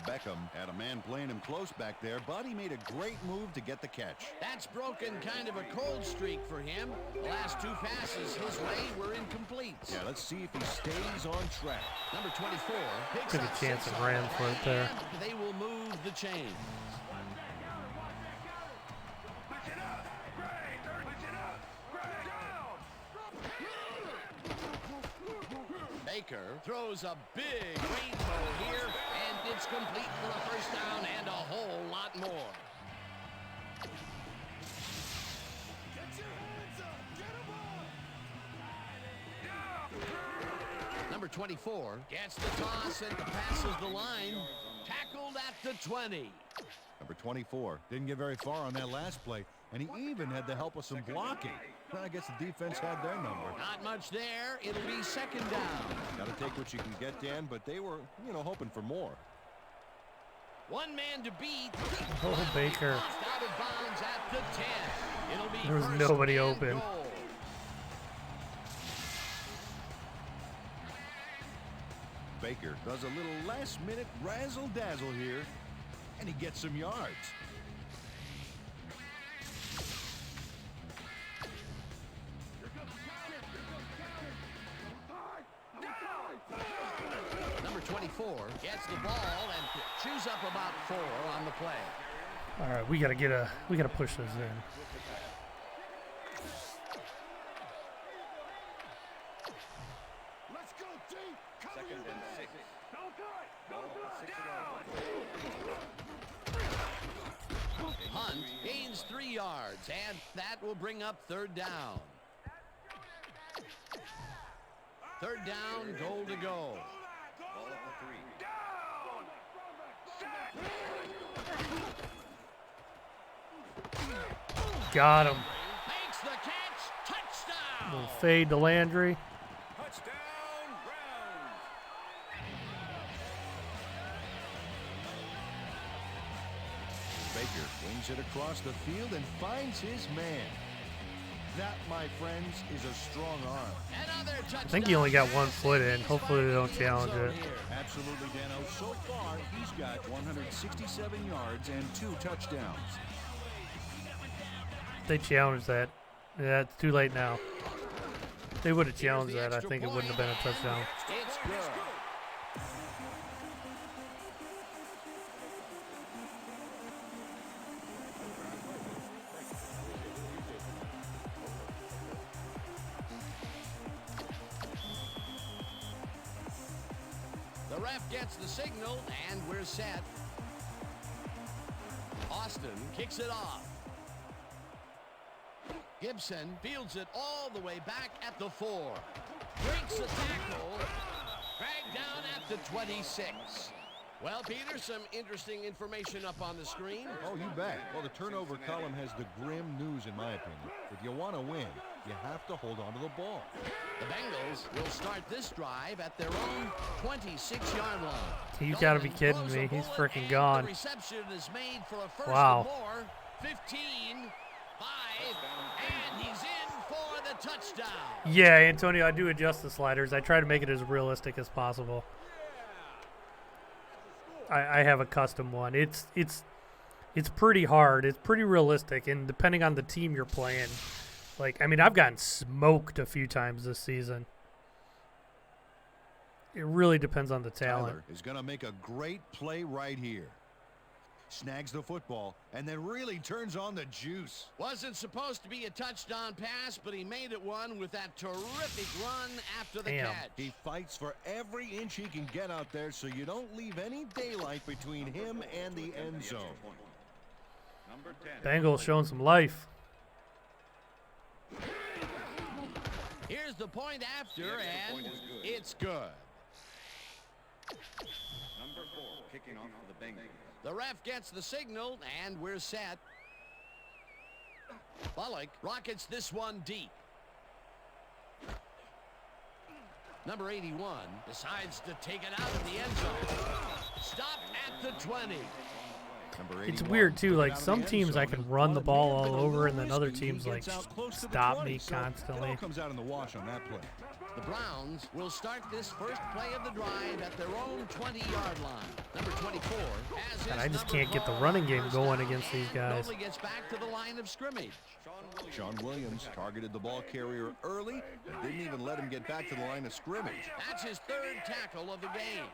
Beckham had a man playing him close back there, but he made a great move to get the catch. That's broken kind of a cold streak for him. The last 2 passes his way were incomplete. Yeah, let's see if he stays on track. Number 24 picks Good up chance 6 of ran for it there. and they will move the chains. Baker throws a big rainbow here, and it's complete for a first down and a whole lot more. Number 24 gets the toss and passes the line. Tackled at the 20. Number 24 didn't get very far on that last play, and he even had the help of some blocking. I guess the defense had their number. Not much there. It'll be second down. Got to take what you can get, Dan, but they were, hoping for more. One man to beat. Oh, Baker. Out of bounds at the 10. It'll be There was first nobody and open. goal. Baker does a little last-minute razzle-dazzle here, and he gets some yards. Number 24 gets the ball and chews up about 4 on the play. All right, we gotta push this in. Let's go deep. Second and 6. Don't do it. Don't do it. Hunt gains 3 yards, and that will bring up third down. Third down, goal to go. Ball at the 3. Got him. Makes the catch. Touchdown. Little fade to Landry. Touchdown, Browns. Baker wings it across the field and finds his man. That, my friends, is a strong arm. Another touchdown. I think he only got 1 foot in. Hopefully they don't challenge it. Absolutely, Dano. So far, he's got 167 yards and 2 touchdowns. They challenged that. Yeah, it's too late now. If they would have challenged that, I think it wouldn't have been a touchdown. It's good. The ref gets the signal, and we're set. Austin kicks it off. Gibson fields it all the way back at the 4. Breaks the tackle. Dragged down at the 26. Well, Peter, some interesting information up on the screen. Oh, you bet. Well, the turnover column has the grim news, in my opinion. If you want to win, you have to hold on to the ball. The Bengals will start this drive at their own 26-yard line. You gotta be kidding me. He's freaking gone. The reception is made for a first Wow. and more. 15, 5, and he's in for the touchdown. Yeah, Antonio, I do adjust the sliders. I try to make it as realistic as possible. I have a custom one. It's pretty hard. It's pretty realistic, and depending on the team you're playing, like, I mean, I've gotten smoked a few times this season. It really depends on the talent. Tyler is going to make a great play right here. snags the football, and then really turns on the juice. Wasn't supposed to be a touchdown pass, but he made it one with that terrific run after the Damn. catch. He fights for every inch he can get out there, so you don't leave any daylight between him and the end zone. Bengals showing some life. Here's the point after, and it's good. Number 4, kicking off for the Bengals. The ref gets the signal, and we're set. Bullock rockets this one deep. Number 81 decides to take it out of the end zone. Stop at the 20. It's weird too, like some teams I can run the ball all over, and then other teams like stop me constantly. Comes out in the wash on that play. The Browns will start this first play of the drive at their own 20-yard line. Number 24. And I just can't get the running game going against these guys. Only gets back to the line of scrimmage. Sean Williams targeted the ball carrier early and didn't even let him get back to the line of scrimmage. That's his third tackle of the game.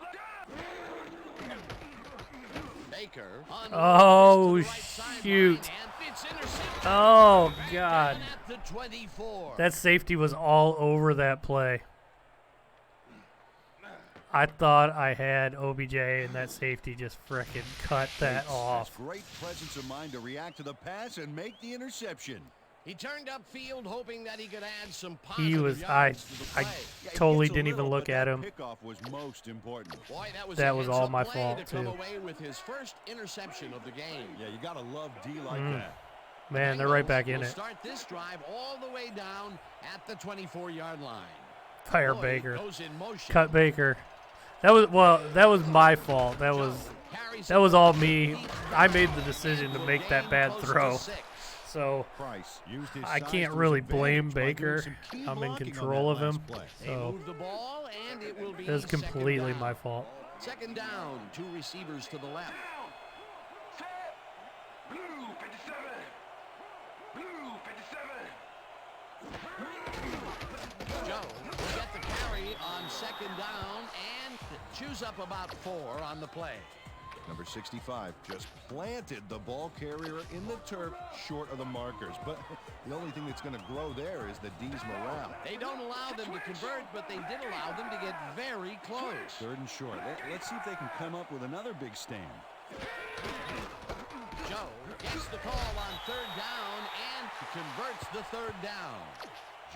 Baker. Oh, shoot. Oh, God. That safety was all over that play. I thought I had OBJ, and that safety just frickin' cut that off. Great presence of mind to react to the pass and make the interception. He turned upfield hoping that he could add some I totally didn't even look at him. Pickoff was most important. Boy, that was all my to fault come too. away with his first interception of the game. Yeah, you gotta love D like that. Man, they're right back in it. Start this drive all the way down at the 24-yard line. Fire Baker. Cut Baker. That was my fault. That was all me. I made the decision to make that bad throw. So I can't really blame Baker. I'm in control of him. So it was completely my fault. Second down, 2 receivers to the left. Joe will get the carry on second down and chews up about 4 on the play. Number 65 just planted the ball carrier in the turf short of the markers. But the only thing that's going to grow there is the D's morale. They don't allow them to convert, but they did allow them to get very close. 3rd and short. Let's see if they can come up with another big stand. Joe gets the call on 3rd down and converts the 3rd down.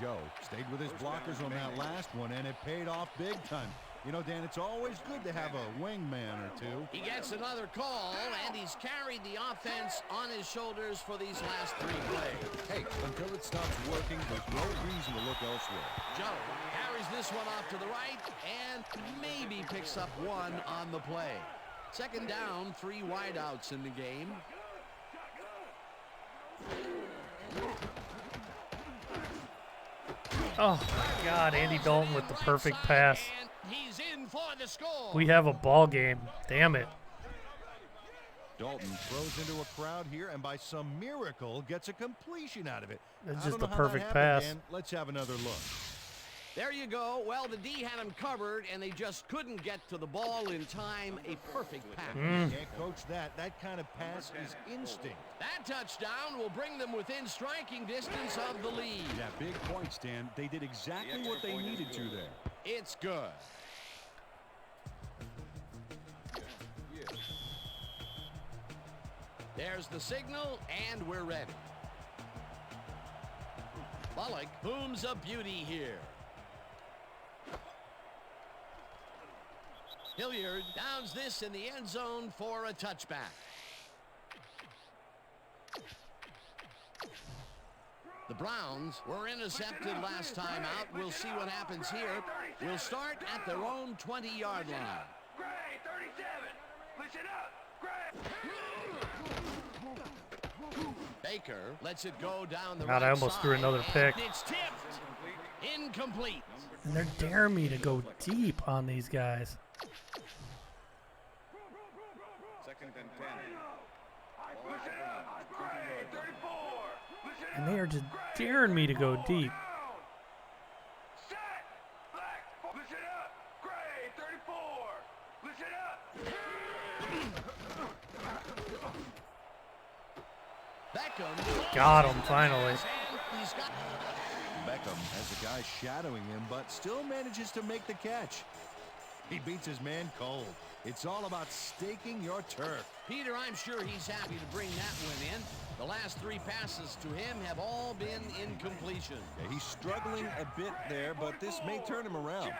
Joe stayed with his blockers on that last one, and it paid off big time. You know, Dan, it's always good to have a wingman or two. He gets another call, and he's carried the offense on his shoulders for these last 3 plays. Hey, until it stops working, there's no reason to look elsewhere. Joe carries this one off to the right and maybe picks up 1 on the play. Second down, 3 wideouts in the game. Oh, my God, Andy Dalton with the perfect pass. He's in for the score. We have a ball game. Damn it. Dalton throws into a crowd here and by some miracle gets a completion out of it. It's just a perfect pass. Dan. Let's have another look. There you go. Well, the D had him covered, and they just couldn't get to the ball in time. A perfect pass. Can't coach that. That kind of pass is instinct. That touchdown will bring them within striking distance of the lead. Yeah, big point, Stan. They did exactly what they needed to there. It's good. There's the signal, and we're ready. Bullock booms a beauty here. Hilliard downs this in the end zone for a touchback. The Browns were intercepted last time out. We'll see what happens here. We'll start at their own 20-yard line. Gray, 37. Listen up. Gray. Baker lets it go down the God, right I almost side, threw another pick. and it's tipped. Incomplete. And they're daring me to go deep on these guys. 2nd and 10. And they are just daring me to go deep. Set. Black. Listen up. Gray, 34. Beckham Got him finally. Beckham has a guy shadowing him, but still manages to make the catch. He beats his man cold. It's all about staking your turf. Peter, I'm sure he's happy to bring that one in. The last 3 passes to him have all been incompletion. Yeah, he's struggling a bit there, but this may turn him around.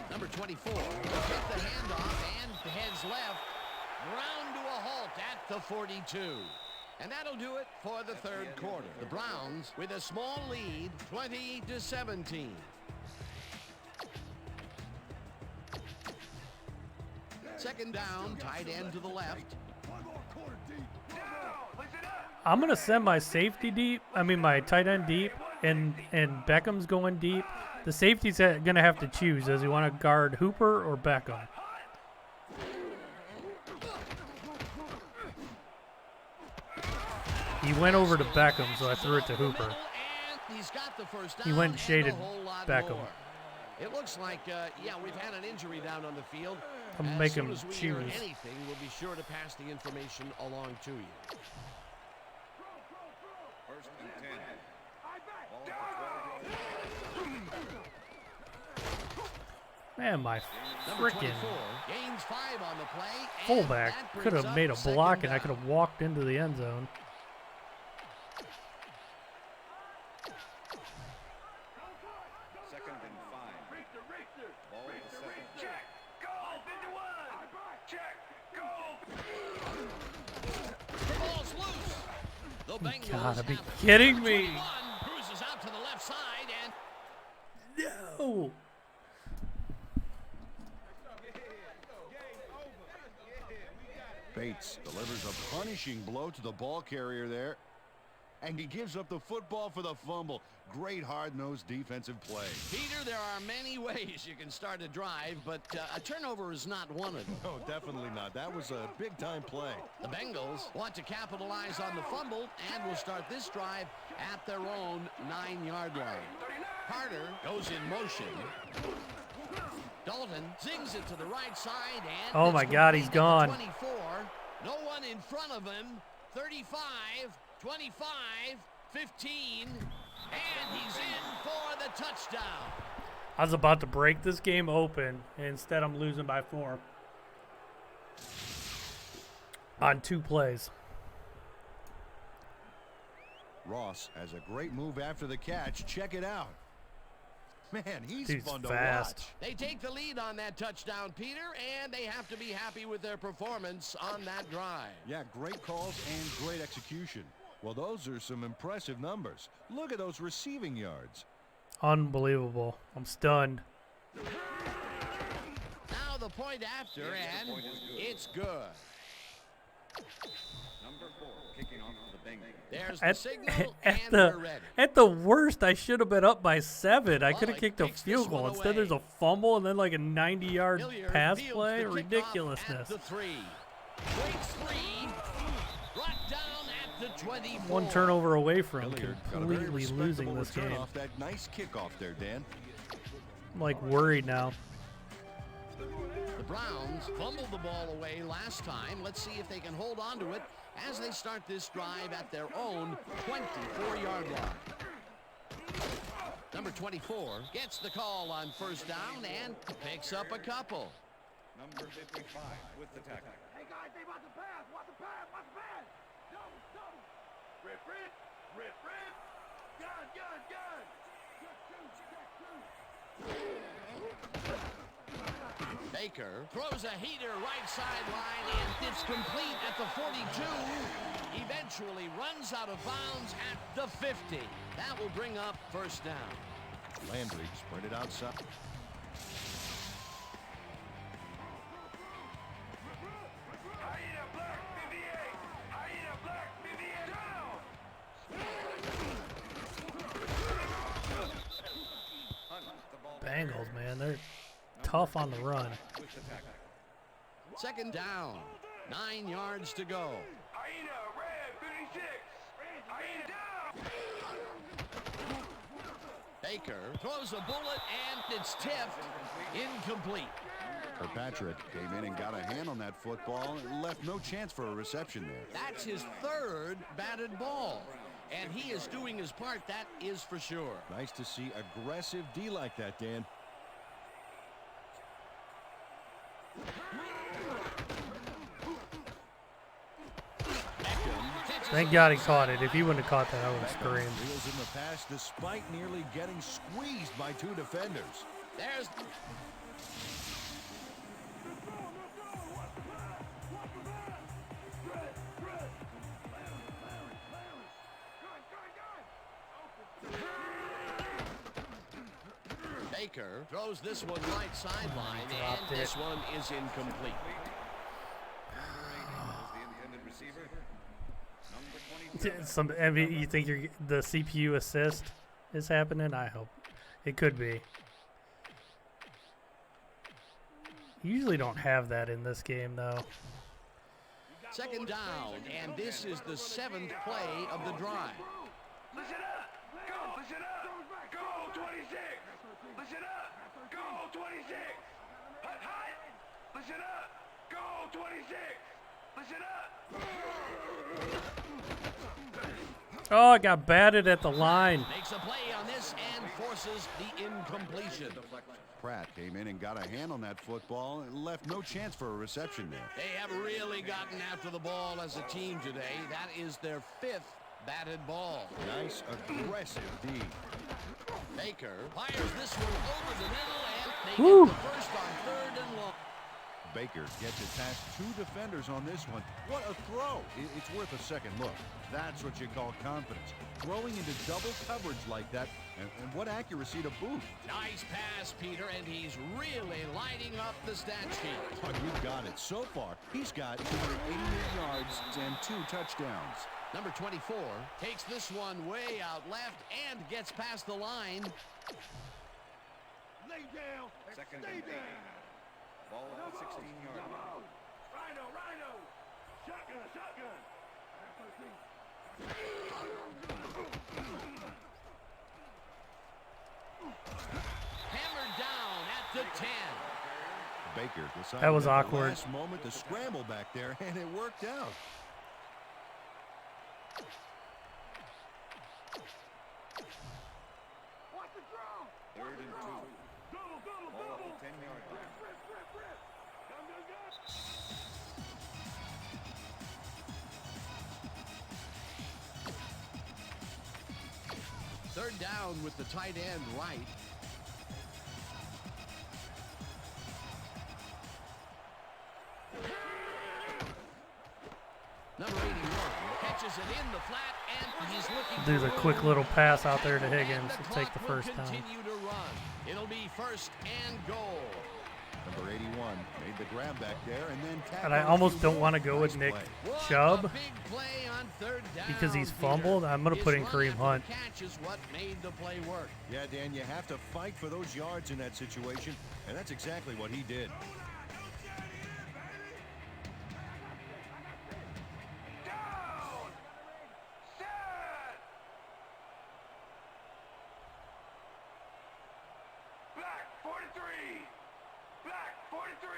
Number 24 will get the handoff and heads left. Ground to a halt at the 42. And that'll do it for the 3rd quarter. The Browns with a small lead, 20-17. Second down, tight end to the left. I'm gonna send my safety deep. I mean my tight end deep, and Beckham's going deep. The safety's gonna have to choose. Does he want to guard Hooper or Beckham? He went over to Beckham, so I threw it to Hooper. He went and shaded Beckham. It looks like, yeah, we've had an injury down on the field. I'm making him as soon as we hear choose. anything, we'll be sure to pass the information along to you. First and 10. Ball at the 12. Man, my Number freaking 24 gains 5 on the play. And fullback that could brings have up made a second block, and I down. could have walked into the end zone. Second and 5. Ball at the 7. Check. Goal. 51. Check. Goal. The ball's loose. The Bengals You gotta be have kidding number me. 21 cruises out to the left side and No. Bates delivers a punishing blow to the ball carrier there. And he gives up the football for the fumble. Great hard-nosed defensive play. Peter, there are many ways you can start a drive, but a turnover is not one of them. No, definitely not. That was a big-time play. The Bengals want to capitalize on the fumble and will start this drive at their own 9-yard line. Carter goes in motion. Dalton zings it to the right side and Oh my God, he's gone. 24. No one in front of him. 35, 25, 15, and he's in for the touchdown. I was about to break this game open, and instead I'm losing by 4 on 2 plays. Ross has a great move after the catch. Check it out. Man, he's Dude's fun to fast. watch. They take the lead on that touchdown, Peter, and they have to be happy with their performance on that drive. Yeah, great calls and great execution. Well, those are some impressive numbers. Look at those receiving yards. Unbelievable. I'm stunned. Now the point after, and it's good. Number 4 kicking off for the Bengals. There's the signal, At and we're ready. the worst, I should have been up by 7. I could have Pollock kicked a takes field this goal. one Instead, away. there's a fumble and then like a 90-yard Hilliard pass fields play. the kickoff Ridiculousness. At the 3. Waits 3. Brought down at the 24. One turnover away from Hilliard got a very completely respectable losing this return game. off that nice kickoff there, Dan. I'm like worried now. The Browns fumbled the ball away last time. Let's see if they can hold on to it as they start this drive at their own 24-yard line. Number 24 gets the call on first down and picks up a couple. Number 55 with the tackle. Hey guys, they want the pass. Watch the pass. Watch the pass. Double. Rip. Gun. Baker throws a heater right sideline, and it's complete at the 42. Eventually runs out of bounds at the 50. That will bring up first down. Landry sprinted outside. Bengals, man, they're tough on the run. Second down, 9 yards to go. Baker throws a bullet, and it's tipped. Incomplete. Kirkpatrick came in and got a hand on that football and left no chance for a reception there. That's his third batted ball. And he is doing his part, that is for sure. Nice to see aggressive D like that, Dan. Thank God he caught it. If he wouldn't have caught that, I would have screamed. Wheels in the pass despite nearly getting squeezed by two defenders. There's... Baker throws this one right sideline, and this one is incomplete. I mean, you think the CPU assist is happening? I hope. It could be. You usually don't have that in this game, though. Second down, and this is the 7th play of the drive. Listen up! Go! Listen up! Go 26! Listen up! Go 26! Hut, hut! Listen up! Go 26! Listen up! Oh, I got batted at the line. Makes a play on this and forces the incompletion. Pratt came in and got a hand on that football and left no chance for a reception there. They have really gotten after the ball as a team today. That is their 5th batted ball. Nice aggressive D. Baker fires this one over the middle, and they get the first on 3rd and long. Baker gets it past two defenders on this one. What a throw. It's worth a second look. That's what you call confidence. Throwing into double coverage like that, and what accuracy to boot. Nice pass, Peter, and he's really lighting up the stat sheet. Oh, you got it. So far, he's got 288 yards and 2 touchdowns. Number 24 takes this one way out left and gets past the line. Lay down. Second Stay and 8. down. Ball at the 16-yard line. Rhino, Rhino. Shotgun, shotgun. Hammered down at the 10. Baker decided That was at the awkward. last moment to scramble back there, and it worked out. Watch the throw. 3rd and 2. Double, double, Ball double. at the 10-yard line. Rip, rip, rip. Gun, gun, gun. Third down with the tight end right. Number 81 catches it in the flat, and he's looking Do the for quick room. little pass out there to And Higgins the to take the clock will first down. continue to run. It'll be 1st and goal. Number 81 made the grab back there and then tackled. And I almost don't want to go with Nick What Chubb a big play on 3rd down, because he's Peter. fumbled. I'm going to His put in run Kareem after the Hunt. catch is what made the play work. Yeah, Dan, you have to fight for those yards in that situation, and that's exactly what he did. Down. Set. Black 43. Black 43.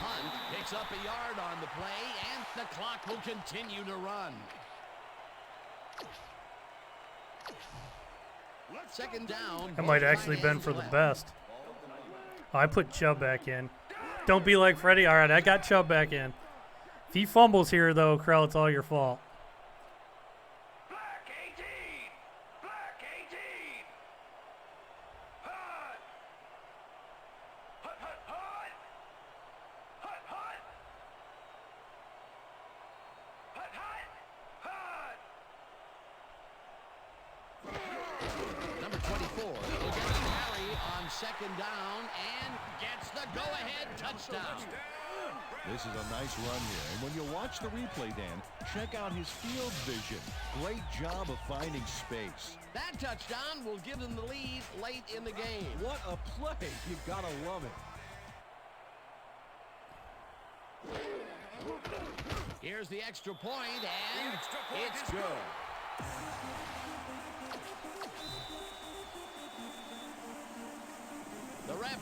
Hunt picks up a yard on the play, and the clock will continue to run. Second down. That might actually been for the best. Oh, I put Chubb back in. Don't be like Freddie. All right, I got Chubb back in. If he fumbles here, though, Krell, it's all your fault. Black 18. Black 18. Hut. Hut, hut, hut. Hut, hut. Hut, hut. Hut. Number 24 will get a carry on 2nd down and gets the go-ahead touchdown. This is a nice run here, and when you watch the replay, Dan, check out his field vision. Great job of finding space. That touchdown will give them the lead late in the game. What a play. You gotta love it. Here's the extra point, and it's good.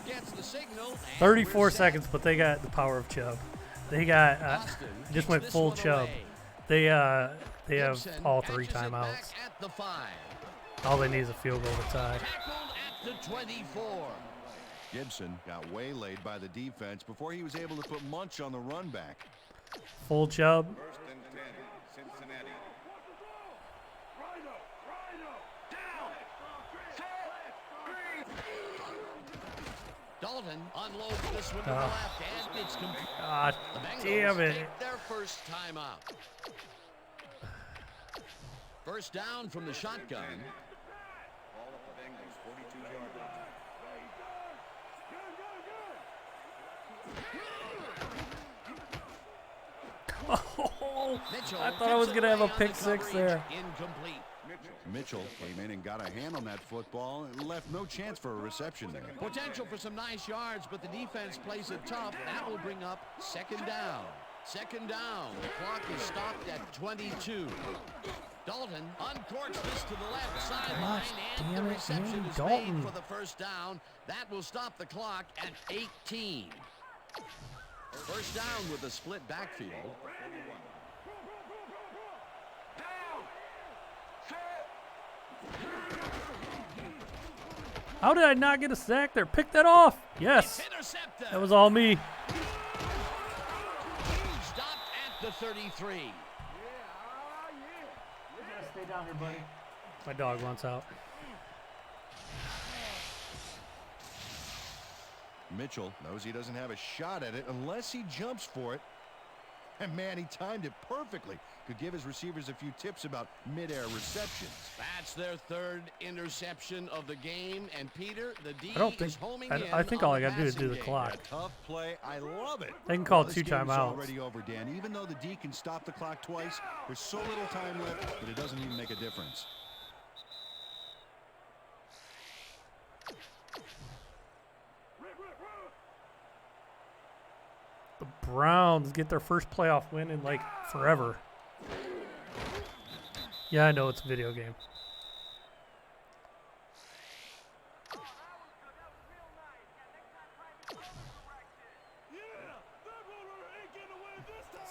gets the signal. and 34 we're set. seconds, but they got the power of Chubb. They got Boston just kicks went this full one Chubb. away. They have Gibson all 3 catches it timeouts. back at the 5. All they need is a field goal to tie. Tackled at the 24. Gibson got waylaid by the defense before he was able to put Munch on the run back. Full Chubb. First and 10, Cincinnati. Dalton unloads this one to the left, and it's complete. God The Bengals damn it. take their first timeout. First down from the shotgun. All of the Bengals, 42-yard line. Oh, Mitchell I thought I was gives going to it have a away on pick the 6 coverage. there. Incomplete. Mitchell came in and got a hand on that football and left no chance for a reception there. Potential for some nice yards, but the defense plays it tough. That will bring up second down. Second down. The clock is stopped at 22. Dalton uncorks this to the left sideline, and the damn it, reception Andy is Dalton. made for the first down. That will stop the clock at 18. First down with a split backfield. How did I not get a sack there? Pick that off. Yes. It's intercepted. That was all me. Stopped at the 33. Stay down here, buddy. My dog wants out. Mitchell knows he doesn't have a shot at it unless he jumps for it. And man, he timed it perfectly. Could give his receivers a few tips about mid-air receptions. That's their third interception of the game. And Peter, the D I don't think. is homing I in think on all I the got to do is do the passing game. clock. A tough play. I love it. They can call Well, it this 2 game is timeouts. already over, Dan. Even though the D can stop the clock twice, there's so little time left that it doesn't even make a difference. The Browns get their first playoff win in like forever. Yeah, I know it's a video game.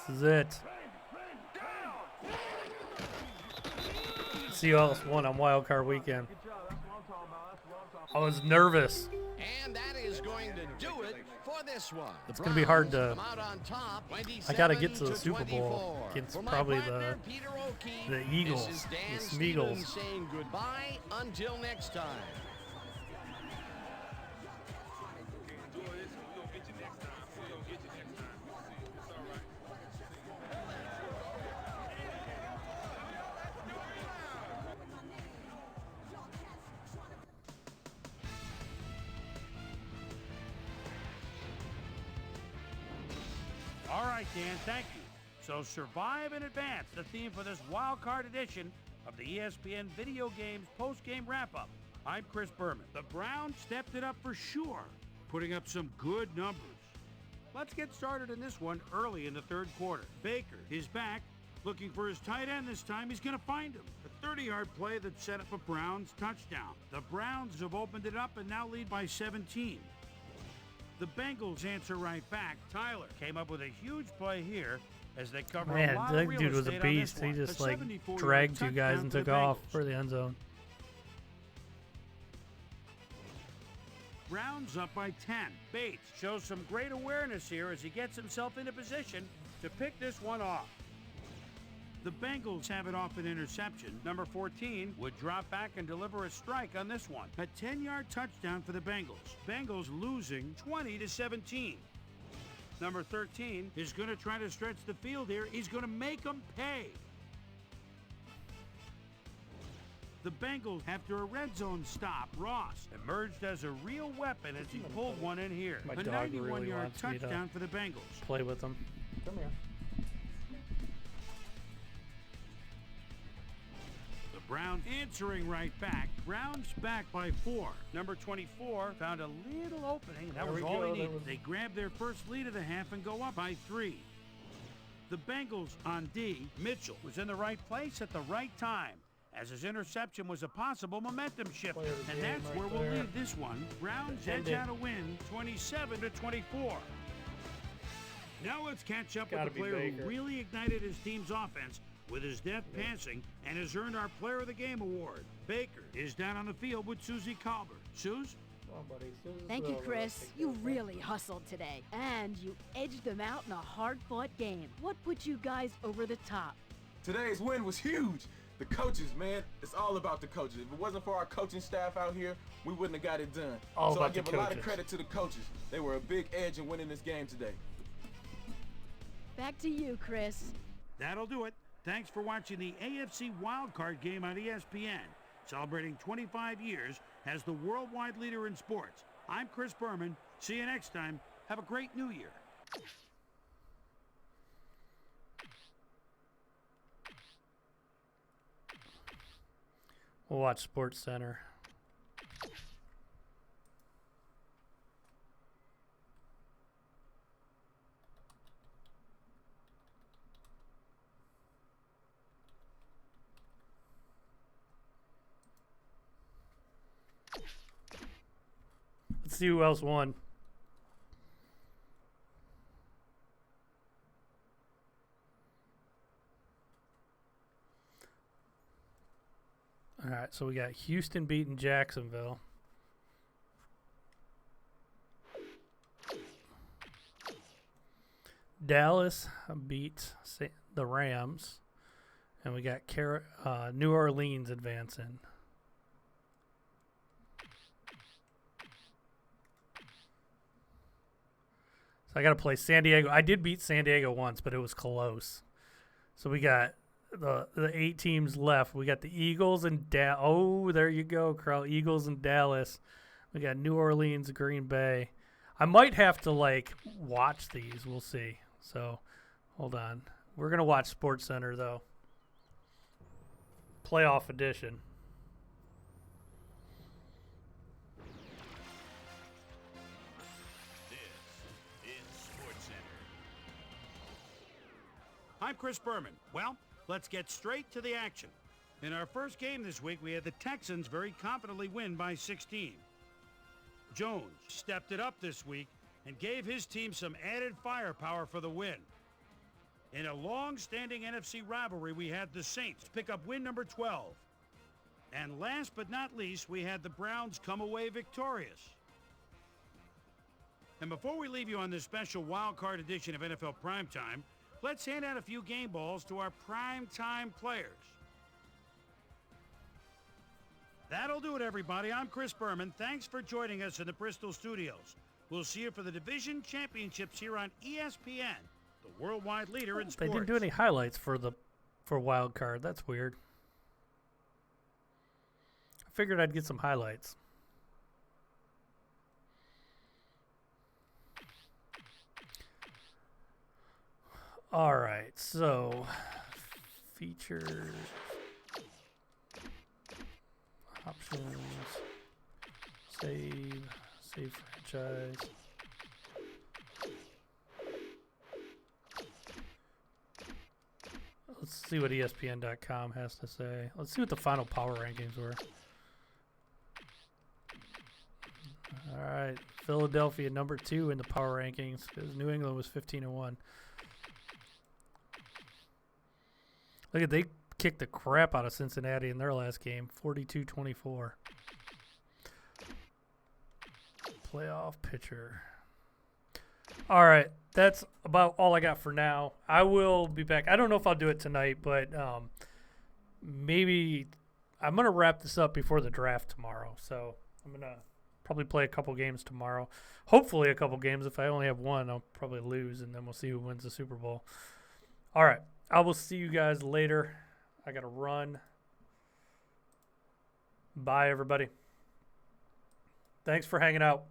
This is it. Seahawks won on wildcard weekend. I was nervous. And that is going to do it for this one. It's going to be hard to. Come out on top, I got to get to the Super 24. Bowl against For my probably partner, Peter O'Keefe, the Eagles, this is Dan the Stevens Smeagles. saying goodbye until next time. All right, Dan, thank you. So survive and advance, the theme for this wild card edition of the ESPN Video Games Postgame Wrap-Up. I'm Chris Berman. The Browns stepped it up for sure, putting up some good numbers. Let's get started in this one early in the third quarter. Baker is back, looking for his tight end this time. He's going to find him. A 30-yard play that set up a Browns touchdown. The Browns have opened it up and now lead by 17. The Bengals answer right back. Tyler came up with a huge play here as they cover a lot Man, of real that dude was a estate on this beast. He one. just A like 74-yard dragged you guys touchdown and for the took off Bengals. for the end zone. Browns up by 10. Bates shows some great awareness here as he gets himself into position to pick this one off. The Bengals have it off an interception. Number 14 would drop back and deliver a strike on this one. A 10-yard touchdown for the Bengals. Bengals losing 20-17. Number 13 is going to try to stretch the field here. He's going to make them pay. The Bengals, after a red zone stop, Ross emerged as a real weapon as he pulled one in here. My A dog really 91-yard wants me to touchdown for the Bengals. Play with them. Come here. The Browns answering right back. Browns back by 4. Number 24 found a little opening. That There was we all go. he That needed. was- They grabbed their first lead of the half and go up by 3. The Bengals on D. Mitchell was in the right place at the right time as his interception was a possible momentum shift. Play of the And game that's right where we'll there. leave this one. Browns edge Ended. out a win, 27-24. Now let's catch up with Gotta the be player Baker. who really ignited his team's offense with his deft passing and has earned our Player of the Game award. Baker is down on the field with Susie Colbert. Suze? Come on, buddy. Thank you, Chris. You really hustled today. And you edged them out in a hard-fought game. What put you guys over the top? Today's win was huge. The coaches, man, it's all about the coaches. If it wasn't for our coaching staff out here, we wouldn't have got it done. All so I about the give a lot of coaches. credit to the coaches. They were a big edge in winning this game today. Back to you, Chris. That'll do it. Thanks for watching the AFC wildcard game on ESPN, celebrating 25 years as the worldwide leader in sports. I'm Chris Berman. See you next time. Have a great new year. We'll watch Sports Center. Let's see who else won. All right, so we got Houston beating Jacksonville. Dallas beat the Rams. And we got New Orleans advancing. So I got to play San Diego. I did beat San Diego once, but it was close. So we got the 8 teams left. We got the Eagles and oh, there you go, Carl. Eagles and Dallas. We got New Orleans, Green Bay. I might have to watch these. We'll see. So hold on. We're gonna watch Sports Center though. Playoff edition. I'm Chris Berman. Well, let's get straight to the action. In our first game this week, we had the Texans very confidently win by 16. Jones stepped it up this week and gave his team some added firepower for the win. In a long-standing NFC rivalry, we had the Saints pick up win number 12. And last but not least, we had the Browns come away victorious. And before we leave you on this special wild card edition of NFL Primetime, let's hand out a few game balls to our primetime players. That'll do it, everybody. I'm Chris Berman. Thanks for joining us in the Bristol studios. We'll see you for the division championships here on ESPN, the worldwide leader in sports. They didn't do any highlights for wild card. That's weird. I figured I'd get some highlights. All right, so features, options, save franchise. Let's see what ESPN.com has to say. Let's see what the final power rankings were. All right, Philadelphia number 2 in the power rankings because New England was 15-1. Look at, they kicked the crap out of Cincinnati in their last game, 42-24. Playoff pitcher. All right, that's about all I got for now. I will be back. I don't know if I'll do it tonight, but maybe I'm going to wrap this up before the draft tomorrow. So I'm going to probably play a couple games tomorrow. Hopefully a couple games. If I only have one, I'll probably lose, and then we'll see who wins the Super Bowl. All right. I will see you guys later. I got to run. Bye, everybody. Thanks for hanging out.